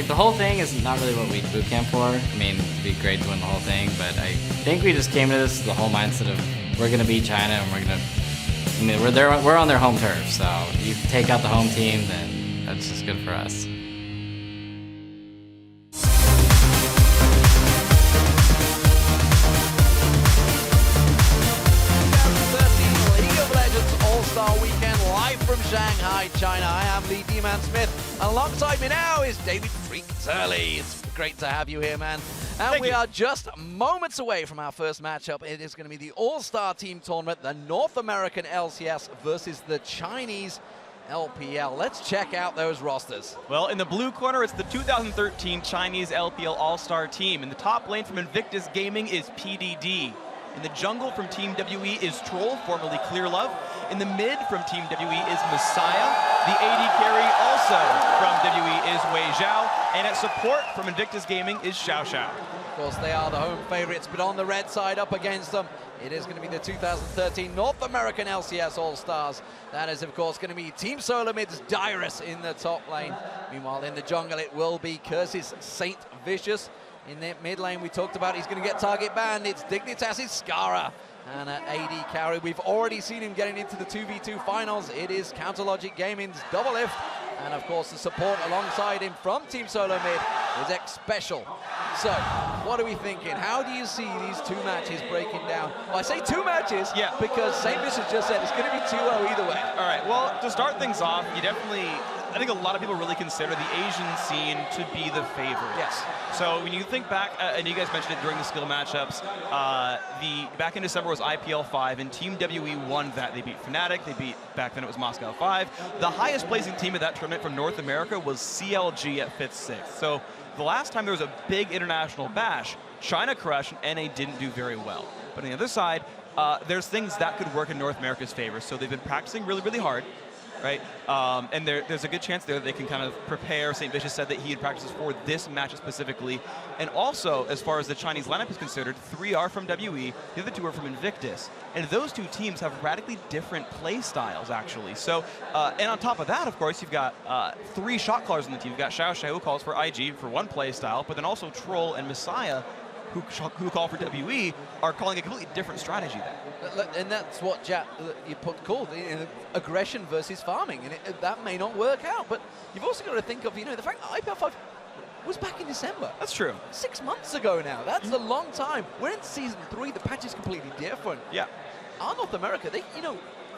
the whole thing is not really what we boot camp for. I mean, it'd be great to win the whole thing, but I think we just came to this with the whole mindset of we're gonna beat China and we're gonna. I mean, we're on their home turf, so you take out the home team, then that's just good for us. All-Star Weekend live from Shanghai, China. I am Lee D-Man Smith, and alongside me now is David Freak Turley. It's great to have you here, man. And we are just moments away from our first matchup. It is going to be the All-Star Team Tournament, the North American LCS versus the Chinese LPL. Let's check out those rosters. Well, in the blue corner, it's the 2013 Chinese LPL All-Star Team. In the top lane from Invictus Gaming is PDD. In the jungle from Team WE is Troll, formerly Clear Love. In the mid from Team WE is Messiah. The AD carry also from WE is Wei Zhao. And at support from Invictus Gaming is Xiao Xiao. Of course, they are the home favorites, but on the red side up against them, it is going to be the 2013 North American LCS All-Stars. That is, of course, going to be Team Solarmid's Dyrus in the top lane. Meanwhile, in the jungle, it will be Curse's Saint Vicious. In the mid lane, we talked about he's going to get target banned. It's Dignitas' Skara. And at AD carry, we've already seen him getting into the 2v2 finals. It is Counterlogic Gaming's Double Lift. And of course, the support alongside him from Team Solo Mid is X Special. So, what are we thinking? How do you see these two matches breaking down? Well, I say two matches because St. Vicious just said it's going to be 2-0 either way. All right, well, to start things off, you definitely, I think a lot of people really consider the Asian scene to be the favorite. Yes. So when you think back, and you guys mentioned it during the skill matchups, back in December was IPL 5, and Team WE won that. They beat Fnatic, they beat, back then it was Moscow 5. The highest placing team of that tournament from North America was CLG at 5th, 6th. So the last time there was a big international bash, China crushed and NA didn't do very well. But on the other side, there's things that could work in North America's favor. So they've been practicing really, really hard. Right, and there's a good chance there that they can kind of prepare. St. Vicious said that he had practices for this match specifically. And also, as far as the Chinese lineup is considered, 3 are from WE, the other 2 are from Invictus. And those two teams have radically different play styles, actually. So, and on top of that, of course, you've got 3 shot callers on the team. You've got Xiao Xiao, who calls for IG for one play style, but then also Troll and Messiah, who call for WE, are calling a completely different strategy there. And that's what you called aggression versus farming, and that may not work out. But you've also got to think of, the fact that IPL 5 was back in December. That's true. 6 months ago now. That's a long time. We're in Season 3. The patch is completely different. Yeah. Our North America,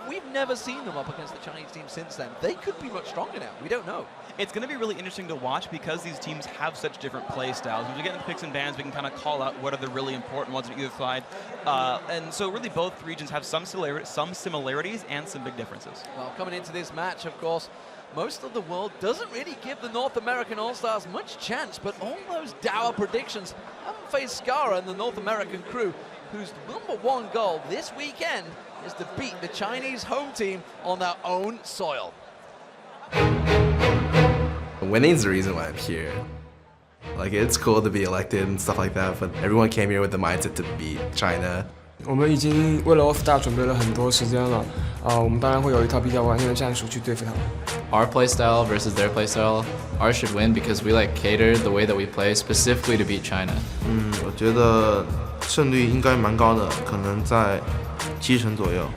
we've never seen them up against the Chinese team since then. They could be much stronger now. We don't know. It's going to be really interesting to watch because these teams have such different play styles. When we get into picks and bans, we can kind of call out what are the really important ones on either side. And so really both regions have some similarities and some big differences. Well, coming into this match, of course, most of the world doesn't really give the North American All-Stars much chance, but all those dour predictions haven't faced Skara and the North American crew, whose #1 goal this weekend is to beat the Chinese home team on their own soil. Winning is the reason why I'm here. Like, it's cool to be elected and stuff like that, but everyone came here with the mindset to beat China. 我们已经为了 All-Star 准备了很多时间了，我们当然会有一套比较完善的战术去对付他们。Our play style versus their play style, ours should win because we cater the way that we play specifically to beat China. 我觉得胜率应该蛮高的，可能在70%左右。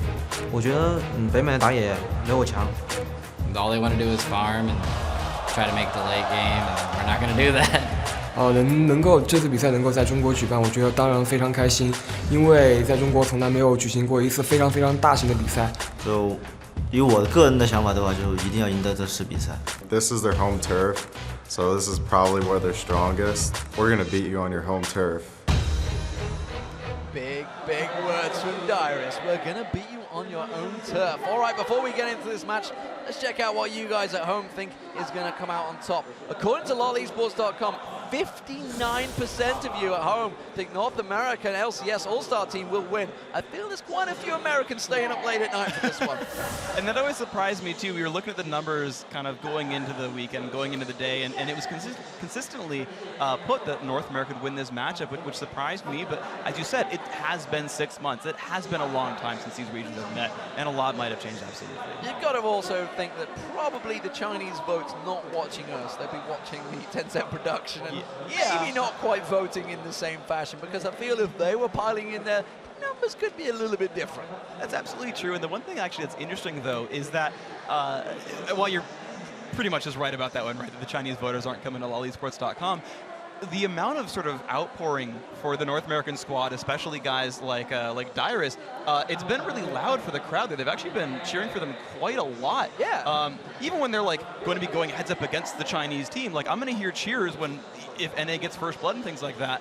我觉得北美的打野没我强。All they want to do is farm and try to make the late game, and we're not going to do that. 能够这次比赛能够在中国举办，我觉得当然非常开心，因为在中国从来没有举行过一次非常非常大型的比赛。就以我个人的想法的话，就一定要赢得这次比赛。This is their home turf, so this is probably where they're strongest. We're gonna beat you on your home turf. Big words from Dyrus. We're gonna beat you on your own turf. All right, before we get into this match, let's check out what you guys at home think is gonna come out on top. According to LOLesports.com, 59% of you at home think North American LCS All-Star team will win. I feel there's quite a few Americans staying up late at night for this one. And that always surprised me too. We were looking at the numbers kind of going into the weekend, going into the day, and it was consistently put that North America would win this matchup, which surprised me. But as you said, it has been 6 months. It has been a long time since these regions have met, and a lot might have changed, absolutely. You've got to also think that probably the Chinese vote's not watching us. They'll be watching the Tencent production and maybe not quite voting in the same fashion, because I feel if they were piling in there, the numbers could be a little bit different. That's absolutely true. And the one thing actually that's interesting, though, is that while you're pretty much just right about that one, right, that the Chinese voters aren't coming to LoleEsports.com, the amount of sort of outpouring for the North American squad, especially guys like Dyrus, it's been really loud for the crowd there. They've actually been cheering for them quite a lot. Yeah. Even when they're like going to be going heads up against the Chinese team, like I'm going to hear cheers if NA gets first blood and things like that.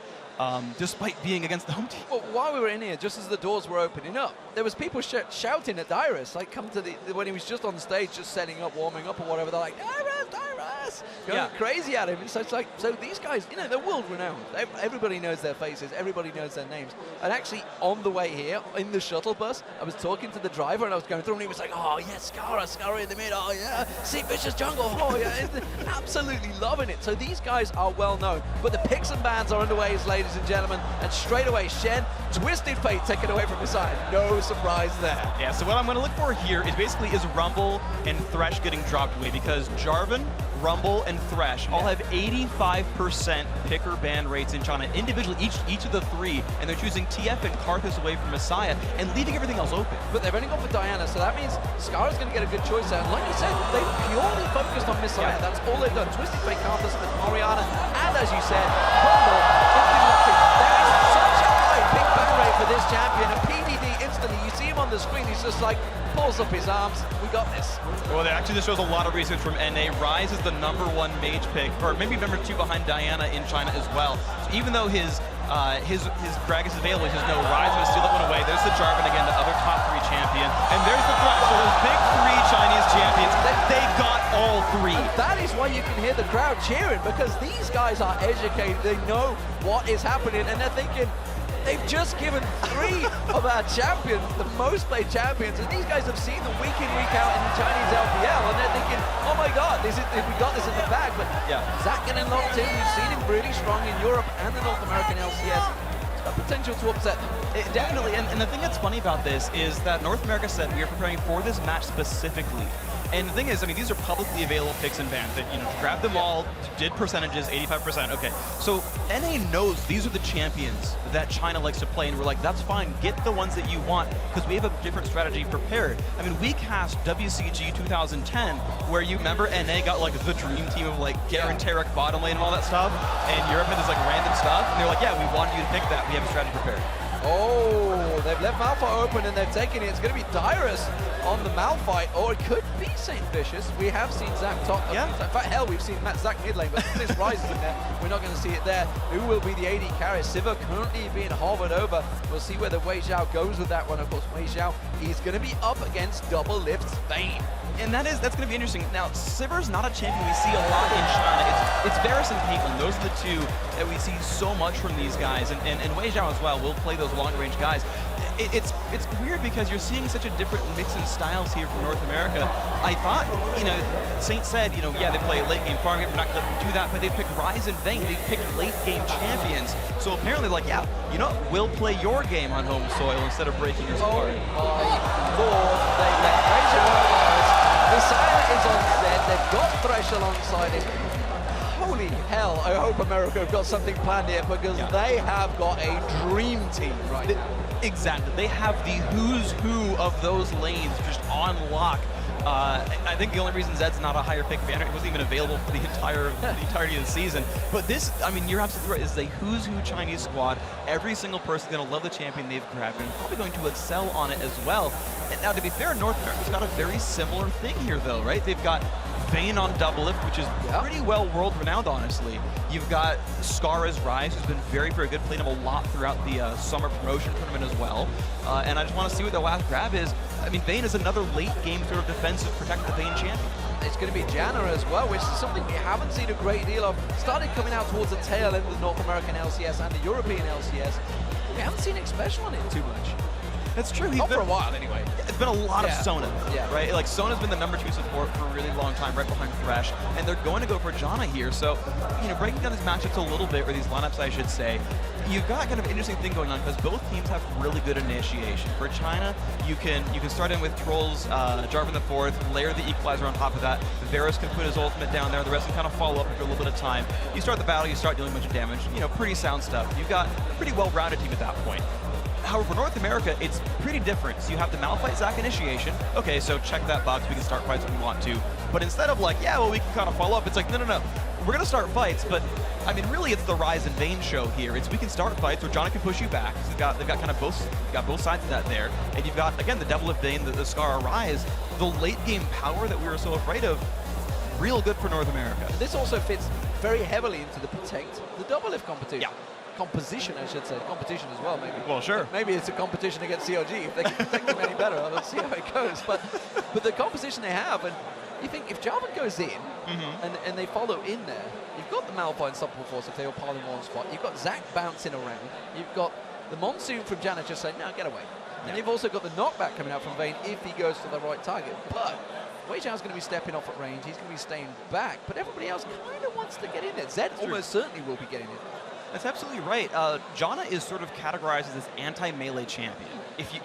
Despite being against the home team. Well, while we were in here, just as the doors were opening up, there was people shouting at Dyrus, like come to when he was just on the stage, just setting up, warming up or whatever. They're like, Dyrus, going crazy at him. And so it's like, so these guys, you know, they're world renowned. Everybody knows their faces. Everybody knows their names. And actually, on the way here, in the shuttle bus, I was talking to the driver and I was going through and he was like, oh yeah, Skara in the mid, oh yeah, skirmishes jungle, oh yeah, absolutely loving it. So these guys are well known. But the picks and bans are underway, ladies and gentlemen, and straight away Shen, Twisted Fate taken away from his side. No surprise there. Yeah, so what I'm going to look for here is Rumble and Thresh getting dropped away, because Jarvan, Rumble, and Thresh all have 85% picker ban rates in China, individually, each of the three, and they're choosing TF and Karthus away from Messiah and leaving everything else open. But they've only gone for Diana, so that means Skara's going to get a good choice there. And like you said, they've purely focused on Messiah. That's all they've done. Twisted Fate, Karthus, and Oriana, and as you said, Rumble. There is such a high pick ban rate for this champion, and PDD instantly, you see him on the screen, he's just like, pulls up his arms, we got this. Well, actually this shows a lot of research from NA. Ryze is the #1 mage pick, or maybe #2 behind Diana in China as well. So even though his Gragas is available, he says no, Ryze will steal that one away. There's the Jarvan again, the other top 3 champion. And there's the Thresh, so those big 3 Chinese champions, they got all 3. And that is why you can hear the crowd cheering, because these guys are educated, they know what is happening, and they're thinking, they've just given 3 of our champions, the most played champions, and these guys have seen them week in, week out in the Chinese LPL, and they're thinking, oh my god, we got this in the bag. But Zach getting locked in, we've seen him really strong in Europe and the North American LCS. It's got potential to upset them. Definitely, and the thing that's funny about this is that North America said we are preparing for this match specifically. And the thing is, I mean, these are publicly available picks and bans that, you know, grab them all, did percentages, 85%, okay. So NA knows these are the champions that China likes to play, and we're like, that's fine, get the ones that you want, because we have a different strategy prepared. I mean, we cast WCG 2010, where you remember NA got like the dream team of like Garen, Tarek, bottom lane, and all that stuff, and Europe had this like random stuff, and they're like, yeah, we wanted you to pick that, we have a strategy prepared. Oh, they've left Malphite open and they've taken it. It's going to be Dyrus on the Malphite, or it could be St. Vicious. We have seen Zach top. In fact, hell, we've seen Zach mid lane, but since Ryze is in there, we're not going to see it there. Who will be the AD carrier? Sivir currently being hovered over. We'll see where the Wei Xiao goes with that one. Of course, Wei Xiao, he's going to be up against Double Lift's Bane. And that's going to be interesting. Now, Sivir's not a champion we see a lot in China. It's Varus and Caitlyn. Those are the 2 that we see so much from these guys. And Wei Xiao as well will play those long-range guys. It's weird because you're seeing such a different mix in styles here from North America. I thought, you know, Saint said, you know, yeah, they play late-game farming. We're not going to do that, but they picked Ryze and Vayne. They picked late-game champions. So apparently, like, yeah, you know, we'll play your game on home soil instead of breaking your score. Oh my lord, they let Wei Xiao. Messiah is on set, they've got Thresh alongside him. Holy hell, I hope America have got something planned here, because they have got a dream team right now. Exactly, they have the who's who of those lanes just on lock. I think the only reason Zed's not a higher pick banner, it wasn't even available for the entirety of the season. But this, I mean, you're absolutely right, is a who's who Chinese squad. Every single person's going to love the champion they've grabbed and probably going to excel on it as well. And now, to be fair, North America's got a very similar thing here, though, right? They've got Vayne on double lift, which is pretty well world-renowned, honestly. You've got Skara's Ryze, who's been very, very good, played him a lot throughout the summer promotion tournament as well. And I just want to see what the last grab is. I mean, Vayne is another late-game sort of defensive protect the Vayne champion. it's going to be Jana as well, which is something we haven't seen a great deal of. Started coming out towards the tail end of the North American LCS and the European LCS. We haven't seen Expression on it too much. That's true. Not for a while, anyway. It's been a lot of Sona, Yeah. right? Like, Sona's been the #2 support for a really long time, right behind Thresh, and they're going to go for Jana here. So, you know, breaking down these matchups a little bit, or these lineups, I should say, you've got kind of an interesting thing going on because both teams have really good initiation. For China, you can start in with Trolls, Jarvan the 4th, layer the Equalizer on top of that. Varus can put his ultimate down there. The rest can kind of follow up after a little bit of time. You start the battle, you start dealing a bunch of damage. You know, pretty sound stuff. You've got a pretty well-rounded team at that point. However, for North America, it's pretty different. So you have the Malphite Zac initiation. Okay, so check that box. We can start fights when we want to. But instead of like, yeah, well, we can kind of follow up, it's like, no. We're going to start fights, but I mean, really, it's the Rise and Vayne show here. It's we can start fights where Jana can push you back. So they've got kind of both sides of that there. And you've got, again, the Devil of Vayne, the Scar Rise, the late game power that we were so afraid of. Real good for North America. This also fits very heavily into the Protect, the double lift competition. Yeah. Composition, I should say. Competition as well, maybe. Well, sure. Maybe it's a competition against COG. If they can protect them any better, let's see how it goes. But the composition they have, and you think if Jarvan goes in and they follow in there, you've got the Malphite Unstoppable Force if they all pile in one spot. You've got Zac bouncing around. You've got the Monsoon from Janet just saying, no, get away. And you've also got the knockback coming out from Vayne if he goes to the right target. But Wei Zhao's going to be stepping off at range. He's going to be staying back. But everybody else kind of wants to get in there. Zed almost certainly will be getting in. That's absolutely right. Jana is sort of categorized as this anti-melee champion.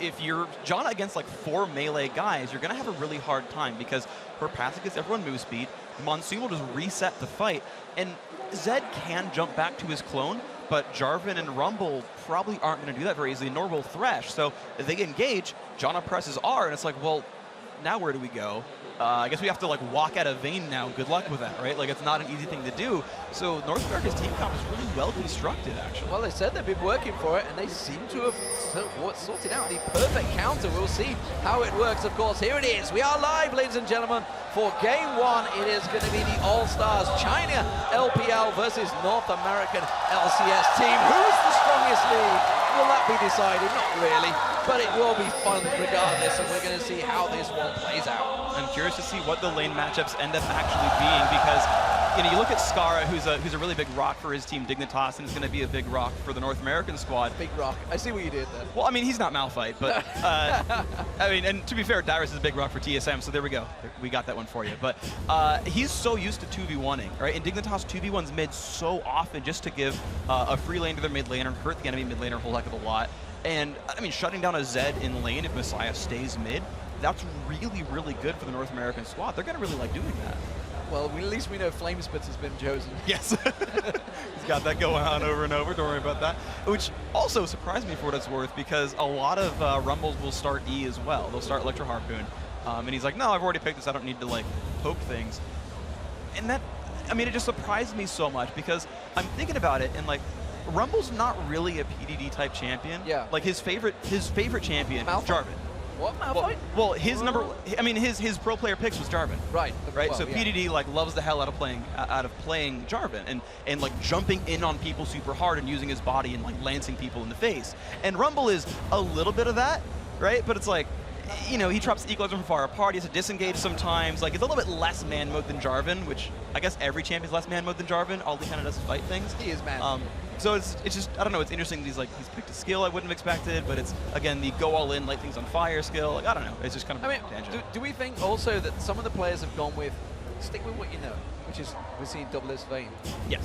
If you're Jana against like 4 melee guys, you're going to have a really hard time because her passive gets everyone move speed. Monsoon will just reset the fight. And Zed can jump back to his clone, but Jarvan and Rumble probably aren't going to do that very easily, nor will Thresh. So if they engage, Jana presses R, and it's like, well, now where do we go? I guess we have to like walk out of Vayne now. Good luck with that, right? Like it's not an easy thing to do. So North America's team comp is really well constructed, actually. Well, they said they've been working for it, and they seem to have sorted out the perfect counter. We'll see how it works, of course. Here it is. We are live, ladies and gentlemen, for Game 1. It is going to be the All-Stars China LPL versus North American LCS team. Who's the strongest league? Will that be decided? Not really, but it will be fun regardless, and we're going to see how this one plays out. I'm curious to see what the lane matchups end up actually being because, you know, you look at Skara, who's a really big rock for his team Dignitas, and is going to be a big rock for the North American squad. Big rock. I see what you did there. Well, I mean, he's not Malphite, but I mean, and to be fair, Dyrus is a big rock for TSM, so there we go. We got that one for you. But he's so used to 2v1ing, right? And Dignitas 2v1s mid so often just to give a free lane to their mid laner, hurt the enemy mid laner a whole heck of a lot. And I mean, shutting down a Zed in lane if Messiah stays mid, that's really, really good for the North American squad. They're going to really like doing that. Well, at least we know Flamespits has been chosen. Yes. He's got that going on over and over. Don't worry about that. Which also surprised me for what it's worth because a lot of Rumbles will start E as well. They'll start Electro Harpoon. And he's like, no, I've already picked this. I don't need to like poke things. And that, I mean, it just surprised me so much because I'm thinking about it and like, Rumble's not really a PDD type champion. Yeah. Like his favorite champion is Jarvan. What, Malphite? Well, his his pro player picks was Jarvan. Right. Right. Well, so yeah. PDD like loves the hell out of playing Jarvan and like jumping in on people super hard and using his body and like lancing people in the face. And Rumble is a little bit of that, right? But it's like, you know, he drops the equalizer from far apart. He has to disengage sometimes. Like, it's a little bit less man mode than Jarvan, which I guess every champion's less man mode than Jarvan. All he kind of does is fight things. He is man. So it's just, I don't know, it's interesting that he's picked a skill I wouldn't have expected, but it's, again, the go all in, light things on fire skill. Like, I don't know, it's just kind of tangent. Do we think also that some of the players have gone with, stick with what you know, which is, we're seeing double S Vayne. Yes.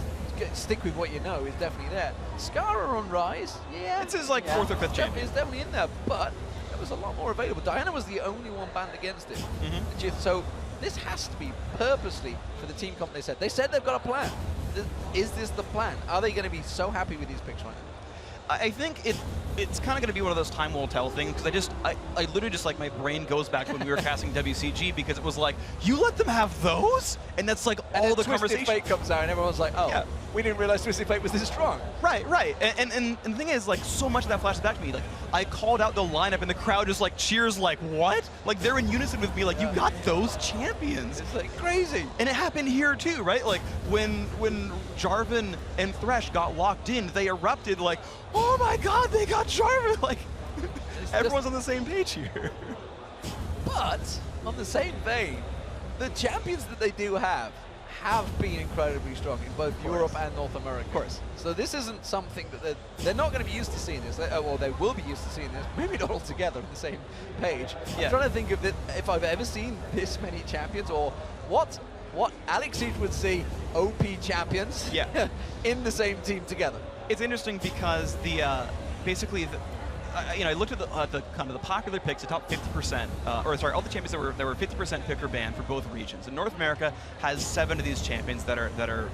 Stick with what you know is definitely there. Skara on Rise, yeah. It's his, like, 4th or 5th champion. It's definitely in there, but there was a lot more available. Diana was the only one banned against it. So this has to be purposely for the team comp they said. They said they've got a plan. Is this the plan? Are they going to be so happy with these picks right now? I think it's kind of going to be one of those time will tell things because I literally just like my brain goes back to when we were casting WCG because it was like, you let them have those? And that's like all the conversation. Twisted Fate comes out and everyone's like, oh, yeah. We didn't realize Twisted Fate was this strong. Right. And the thing is, like, so much of that flashes back to me. Like, I called out the lineup and the crowd just like cheers like, what? Like, they're in unison with me, like, you got those champions. It's like crazy. And it happened here too, right? Like, when Jarvan and Thresh got locked in, they erupted like, oh my god, they got Jarvan! Like, everyone's on the same page here. But, on the same vein, the champions that they do have been incredibly strong in both Europe and North America. Of course. So this isn't something that they're not going to be used to seeing this. Or they will be used to seeing this. Maybe not all together on the same page. Yeah. I'm trying to think of if I've ever seen this many champions, or what Alex Siege would see OP champions in the same team together. It's interesting because basically I looked at the kind of the popular picks, the top 50%, or sorry, all the champions that were 50% pick or banned for both regions. And North America has 7 of these champions that are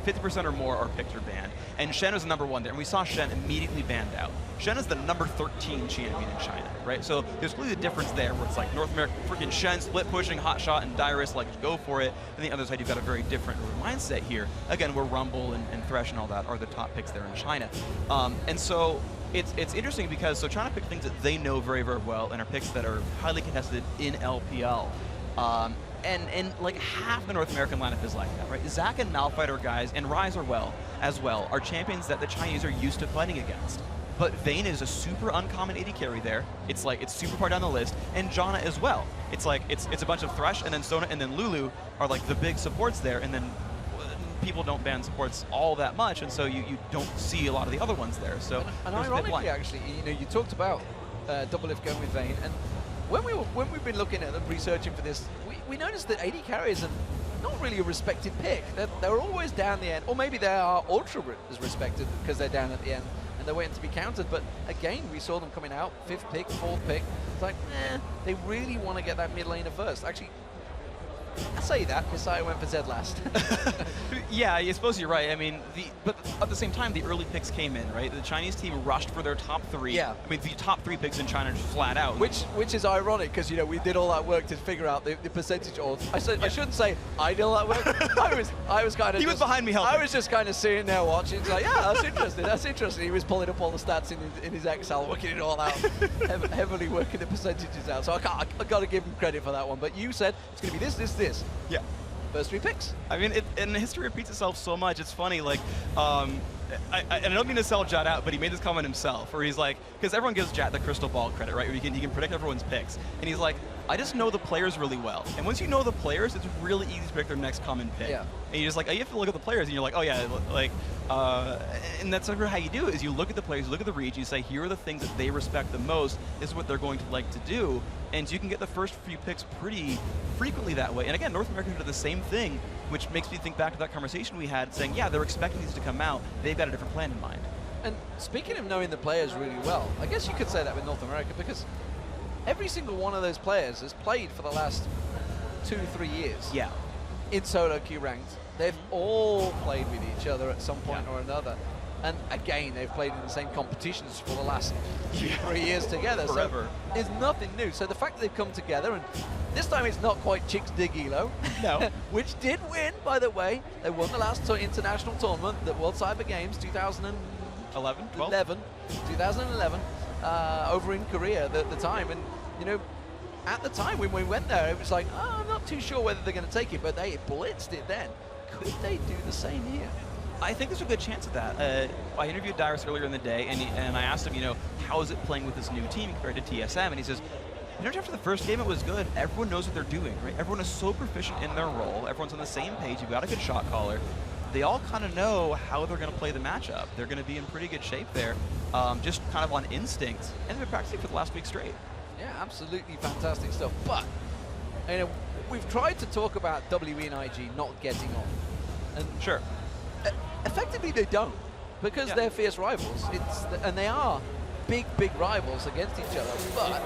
50% or more are picked or banned. And Shen was the #1 there, and we saw Shen immediately banned out. Shen is the number 13 champion in China, right? So there's clearly the difference there, where it's like North America, freaking Shen, split pushing, hot shot, and Dyrus, like, go for it. And the other side, you've got a very different mindset here. Again, where Rumble and Thresh and all that are the top picks there in China. And so it's interesting because China picked things that they know very, very well and are picks that are highly contested in LPL. And like half the North American lineup is like that, right? Zac and Malphite guys, and Ryze as well, are champions that the Chinese are used to fighting against. But Vayne is a super uncommon AD carry there. It's like, it's super far down the list. And Janna as well. It's like, it's a bunch of Thresh, and then Sona, and then Lulu are like the big supports there, and then people don't ban supports all that much, and so you don't see a lot of the other ones there. So and ironically, actually, you talked about Doublelift going with Vayne, and when we've been looking at and researching for this, we noticed that AD carries are not really a respected pick. They're always down the end, or maybe they are ultra as respected because they're down at the end and they're waiting to be countered. But again, we saw them coming out 5th pick, 4th pick. It's like, they really want to get that mid laner first. Actually, I say that because I went for Zed last. Yeah, I suppose you're right. I mean, but at the same time, the early picks came in, right? The Chinese team rushed for their top 3. Yeah. I mean, the top 3 picks in China just flat out. Which is ironic because we did all that work to figure out the percentage odds. I shouldn't say I did all that work. I was kind of. He was behind me helping. I was just kind of sitting there watching. It's like, yeah, that's interesting. That's interesting. He was pulling up all the stats in his Excel, working it all out, heavily working the percentages out. So I got to give him credit for that one. But you said it's going to be this. Yeah. First 3 picks. I mean, and history repeats itself so much. It's funny, like, I don't mean to sell Jad out, but he made this comment himself, where he's like, because everyone gives Jad the crystal ball credit, right? Where he can predict everyone's picks, and he's like, I just know the players really well, and once you know the players, it's really easy to predict their next common pick. Yeah. And you're just like, you have to look at the players, and you're like, oh yeah, like, and that's sort of how you do it. Is you look at the players, you look at the region, you say, here are the things that they respect the most. This is what they're going to like to do, and you can get the first few picks pretty frequently that way. And again, North America did the same thing, which makes me think back to that conversation we had, saying, yeah, they're expecting these to come out. They've got a different plan in mind. And speaking of knowing the players really well, I guess you could say that with North America, because every single one of those players has played for the last 2-3 years. Yeah. In solo queue ranked. They've all played with each other at some point or another. And again, they've played in the same competitions for the last 2-3 years together. Forever. So it's nothing new. So the fact that they've come together, and this time it's not quite Chicks Dig Elo. No. Which did win, by the way. They won the last international tournament, the World Cyber Games 2011, over in Korea at the time. And, at the time when we went there, it was like, oh, I'm not too sure whether they're going to take it, but they blitzed it then. Could they do the same here? I think there's a good chance of that. I interviewed Dyrus earlier in the day, and I asked him, how is it playing with this new team compared to TSM? And he says, after the first game, it was good. Everyone knows what they're doing, right? Everyone is so proficient in their role. Everyone's on the same page. You've got a good shot caller. They all kind of know how they're going to play the matchup. They're going to be in pretty good shape there, just kind of on instinct. And they've been practicing for the last week straight. Yeah, absolutely fantastic stuff. But, we've tried to talk about WE and IG not getting on. And sure. Effectively, they don't, because they're fierce rivals. And they are big rivals against each other. But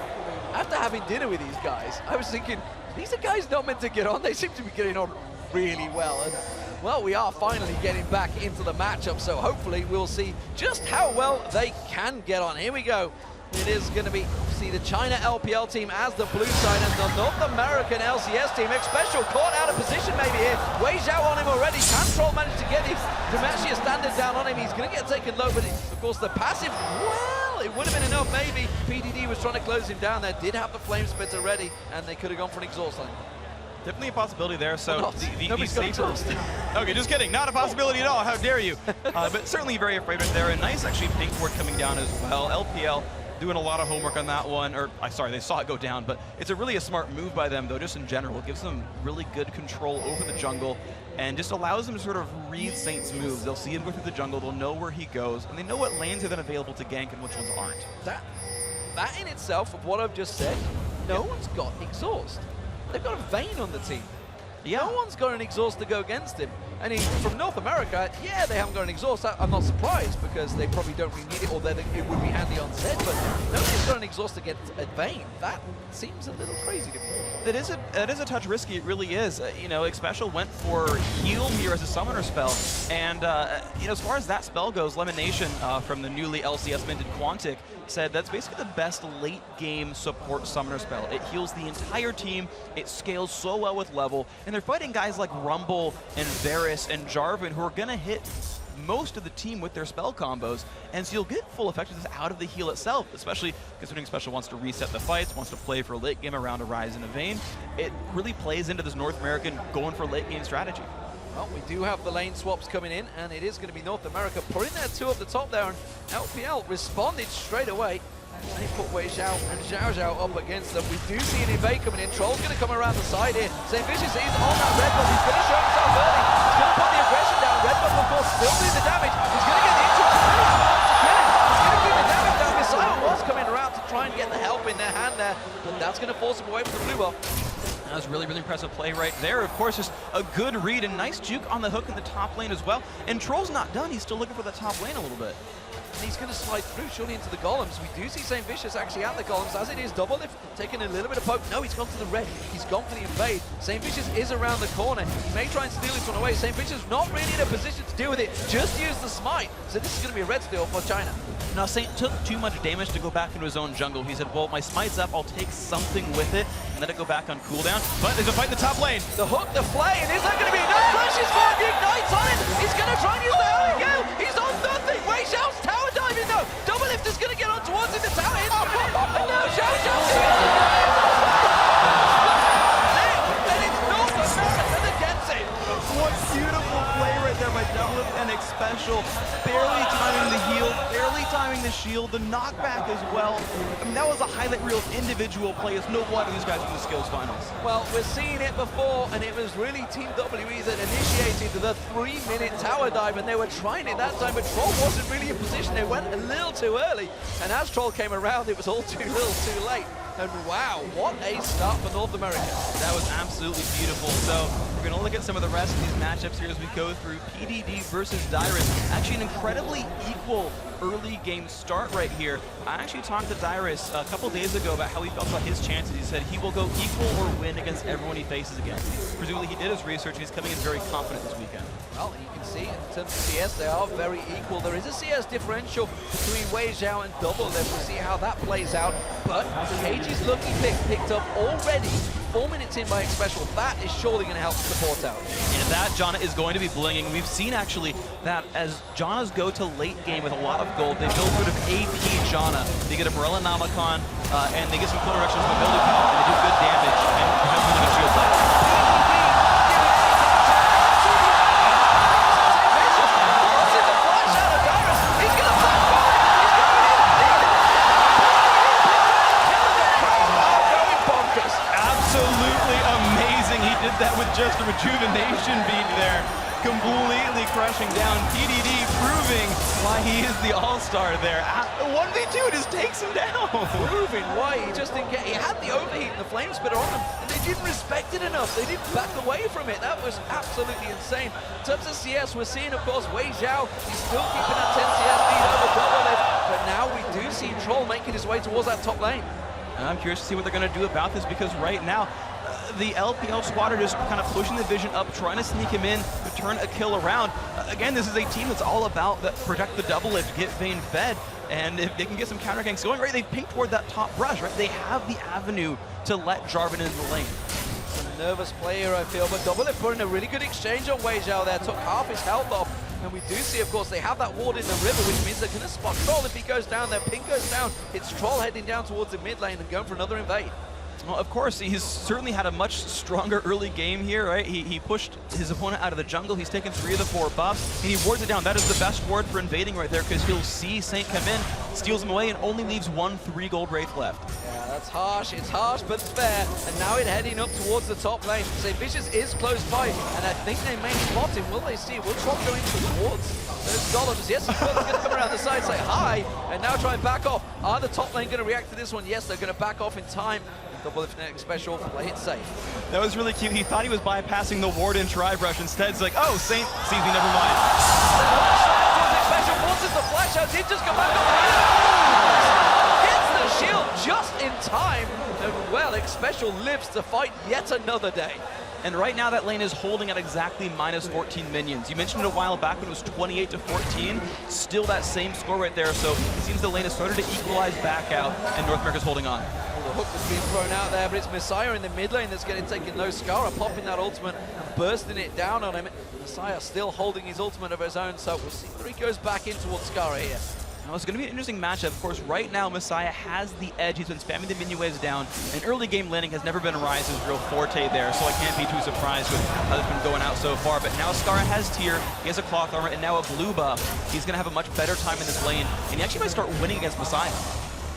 after having dinner with these guys, I was thinking, these are guys not meant to get on. They seem to be getting on really well. And, well, we are finally getting back into the matchup, so hopefully we'll see just how well they can get on. Here we go. It is going to be, see the China LPL team as the blue side, and the North American LCS team. Xpecial caught out of position maybe here. Wei Zhao on him already. Cantrol managed to get his Demacia standard down on him. He's going to get taken low, but of course the passive, well, it would have been enough maybe. PDD was trying to close him down there. Did have the flame splitter ready, and they could have gone for an exhaust on him. Definitely a possibility there. So Nobody's safer. Okay, just kidding. Not a possibility at all. How dare you? But certainly very afraid of it there. A nice actually pink ward coming down as well. LPL doing a lot of homework on that one, or sorry, they saw it go down, but it's really a smart move by them, though, just in general. It gives them really good control over the jungle and just allows them to sort of read Saint's moves. They'll see him go through the jungle, they'll know where he goes, and they know what lanes are then available to gank and which ones aren't. That in itself, of what I've just said, no one's got exhaust. They've got a Vayne on the team. Yeah. No one's got an exhaust to go against him. And from North America, yeah, they haven't got an exhaust. I'm not surprised because they probably don't really need it, or it would be handy on set, but nobody's got an exhaust against a Vayne. That seems a little crazy to me. That is a touch risky, it really is. You know, Xpecial went for heal here as a summoner spell, and you know, as far as that spell goes, Lemonation from the newly LCS minted Quantic said that's basically the best late game support summoner spell. It heals the entire team, it scales so well with level, and they're fighting guys like Rumble and Varus and Jarvan who are gonna hit most of the team with their spell combos, and so you'll get full effectiveness out of the heal itself, especially considering Xpecial wants to reset the fights, wants to play for late game around a Rise and a Vayne. It really plays into this North American going for late game strategy. Well, we do have the lane swaps coming in, and it is going to be North America putting their two up the top there, and LPL responded straight away. They put Wei Xiao and Xiao Xiao up against them. We do see an evade coming in. Troll's going to come around the side here. skirmishes is on that red buff. He's going to show himself early. He's going to put the aggression down. Red buff, of course, still doing the damage. He's going to get the interrupt. He's going to keep the damage down. Missile was coming around to try and get the help in their hand there, but that's going to force him away from the blue buff. That was really, really impressive play right there. Of course, just a good read and nice juke on the hook in the top lane as well. And Troll's not done. He's still looking for the top lane a little bit. And he's going to slide through surely into the golems. We do see skirmishes actually at the golems as it is Doublelift taking a little bit of poke. No, he's gone to the red. He's gone for the invade. skirmishes is around the corner. He may try and steal this one away. skirmishes not really in a position to deal with it. Just use the smite. So this is going to be a red steal for China. Now, Saint took too much damage to go back into his own jungle. He said, well, my smite's up. I'll take something with it and let it go back on cooldown. But there's a fight in the top lane. The hook, the flay, and is that going to be enough? Flashes for him, the ignites on it. He's going to try and use the Holy Gale. He's on nothing. Wei Xiao's tower diving though. Doublelift is going to get on towards him. The tower hits him. And now Xiao Xiao's going to and it's North America that gets it. What beautiful play right there by Doublelift and Xpecial. Barely timing the heal, barely timing the shield, the knockback as well. I mean, that was a highlight reel of individual play. It's no wonder these guys in the skills finals. Well, we're seeing it before, and it was really Team WE that initiated the 3-minute tower dive, and they were trying it that time, but Troll wasn't really in position. They went a little too early, and as Troll came around, it was all too little too late. And wow, what a start for North America. That was absolutely beautiful. So we're going to look at some of the rest of these matchups here as we go through PDD versus Dyrus. Actually an incredibly equal early game start right here. I actually talked to Dyrus a couple days ago about how he felt about his chances. He said he will go equal or win against everyone he faces against. Presumably he did his research and he's coming in very confident this weekend. Well, you can see in terms of CS, they are very equal. There is a CS differential between Wei Xiao and Doublelift. We'll see how that plays out. But KG's lucky pick picked up already 4 minutes in by Xpecial. That is surely going to help support out. And that Janna is going to be blinging. We've seen actually that as Jannas go to late game with a lot of gold, they build sort of AP Janna. They get Umbrella Namacon and they get some cool directions from ability power, and they do good damage and have really good shield play. Did that with just a rejuvenation beat there, completely crushing down PDD, proving why he is the all-star there. 1v2 just takes him down. Proving why he just didn't get, he had the overheat and the flame spitter on him, and they didn't respect it enough. They didn't back away from it. That was absolutely insane. In terms of CS, we're seeing, of course, Wei Xiao, he's still keeping that 10 CS lead over Doublelift, but now we do see Troll making his way towards that top lane. And I'm curious to see what they're going to do about this, because right now, the LPL squad are just kind of pushing the vision up, trying to sneak him in, to turn a kill around. Again, this is a team that's all about that protect the Doublelift, get Vayne fed, and if they can get some counter ganks going, right, they pink toward that top brush, right? They have the avenue to let Jarvan into the lane. A nervous player, I feel, but Doublelift put in a really good exchange on Wei Xiao there, took half his health off, and we do see, of course, they have that ward in the river, which means they're going to spot Troll if he goes down there. Pink goes down, it's Troll heading down towards the mid lane and going for another invade. Well, of course, he's certainly had a much stronger early game here, right? He pushed his opponent out of the jungle. He's taken 3 of the 4 buffs, and he wards it down. That is the best ward for invading right there, because he'll see Saint come in, steals him away, and only leaves 1 3-gold Wraith left. Yeah, that's harsh. It's harsh, but it's fair. And now it's heading up towards the top lane. skirmishes is close by, and I think they may spot him. Will they see? Will Trop go in towards those golems? Yes, he's going to come around the side, say hi, and now try and back off. Are the top lane going to react to this one? Yes, they're going to back off in time. Double Fnatic special, play it safe. That was really cute. He thought he was bypassing the ward in Tri-Brush. Instead, it's like, oh, Saint sees me, never mind. Special forces the flash out, did just come back on the hits the shield just in time. And well, Special lives to fight yet another day. And right now that lane is holding at exactly minus 14 minions. You mentioned it a while back when it was 28 to 14. Still that same score right there. So it seems the lane has started to equalize back out, and North America's holding on. The hook was being thrown out there, but it's Messiah in the mid lane that's getting taken no. Skara popping that ultimate and bursting it down on him. Messiah still holding his ultimate of his own, so we'll see where he goes back in towards Skara here. Now, it's going to be an interesting matchup. Of course, right now, Messiah has the edge. He's been spamming the minion waves down. And early game landing has never been Ryze's real forte there, so I can't be too surprised with how it's been going out so far. But now Skara has tier, he has a cloth armor, and now a blue buff. He's going to have a much better time in this lane, and he actually might start winning against Messiah.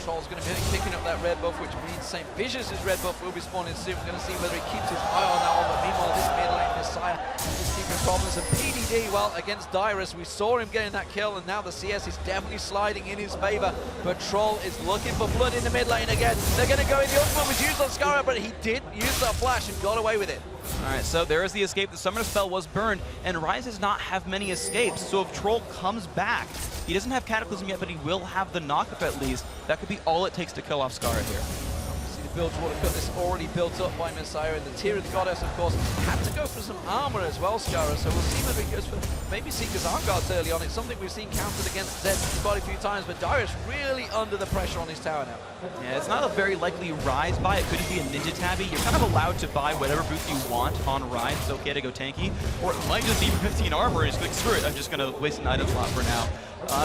Troll's going to be picking up that red buff, which means skirmishes' red buff will be spawning soon. We're going to see whether he keeps his eye on that one. But meanwhile, this mid lane, Messiah is keeping problems. And PDD, well, against Dyrus, we saw him getting that kill, and now the CS is definitely sliding in his favor. But Troll is looking for blood in the mid lane again. They're going to go in. The ultimate was used on Skara, but he did use that flash and got away with it. All right, so there is the escape. The summoner spell was burned, and Ryze does not have many escapes. So if Troll comes back, he doesn't have Cataclysm yet, but he will have the knockup at least. That could be all it takes to kill off Skara here. See the build water cut this already built up by Messiah, and the tier of the goddess, of course, had to go for some armor as well, Skara. So we'll see whether he goes for maybe Seeker's arm guards early on. It's something we've seen countered against Zed quite a few times, but Dyrus really under the pressure on his tower now. Yeah, it's not a very likely Ryze buy. It could be a Ninja Tabby. You're kind of allowed to buy whatever boost you want on Ryze. It's okay to go tanky. Or it might just be 15 armor and just like, screw it, I'm just going to waste an item slot for now.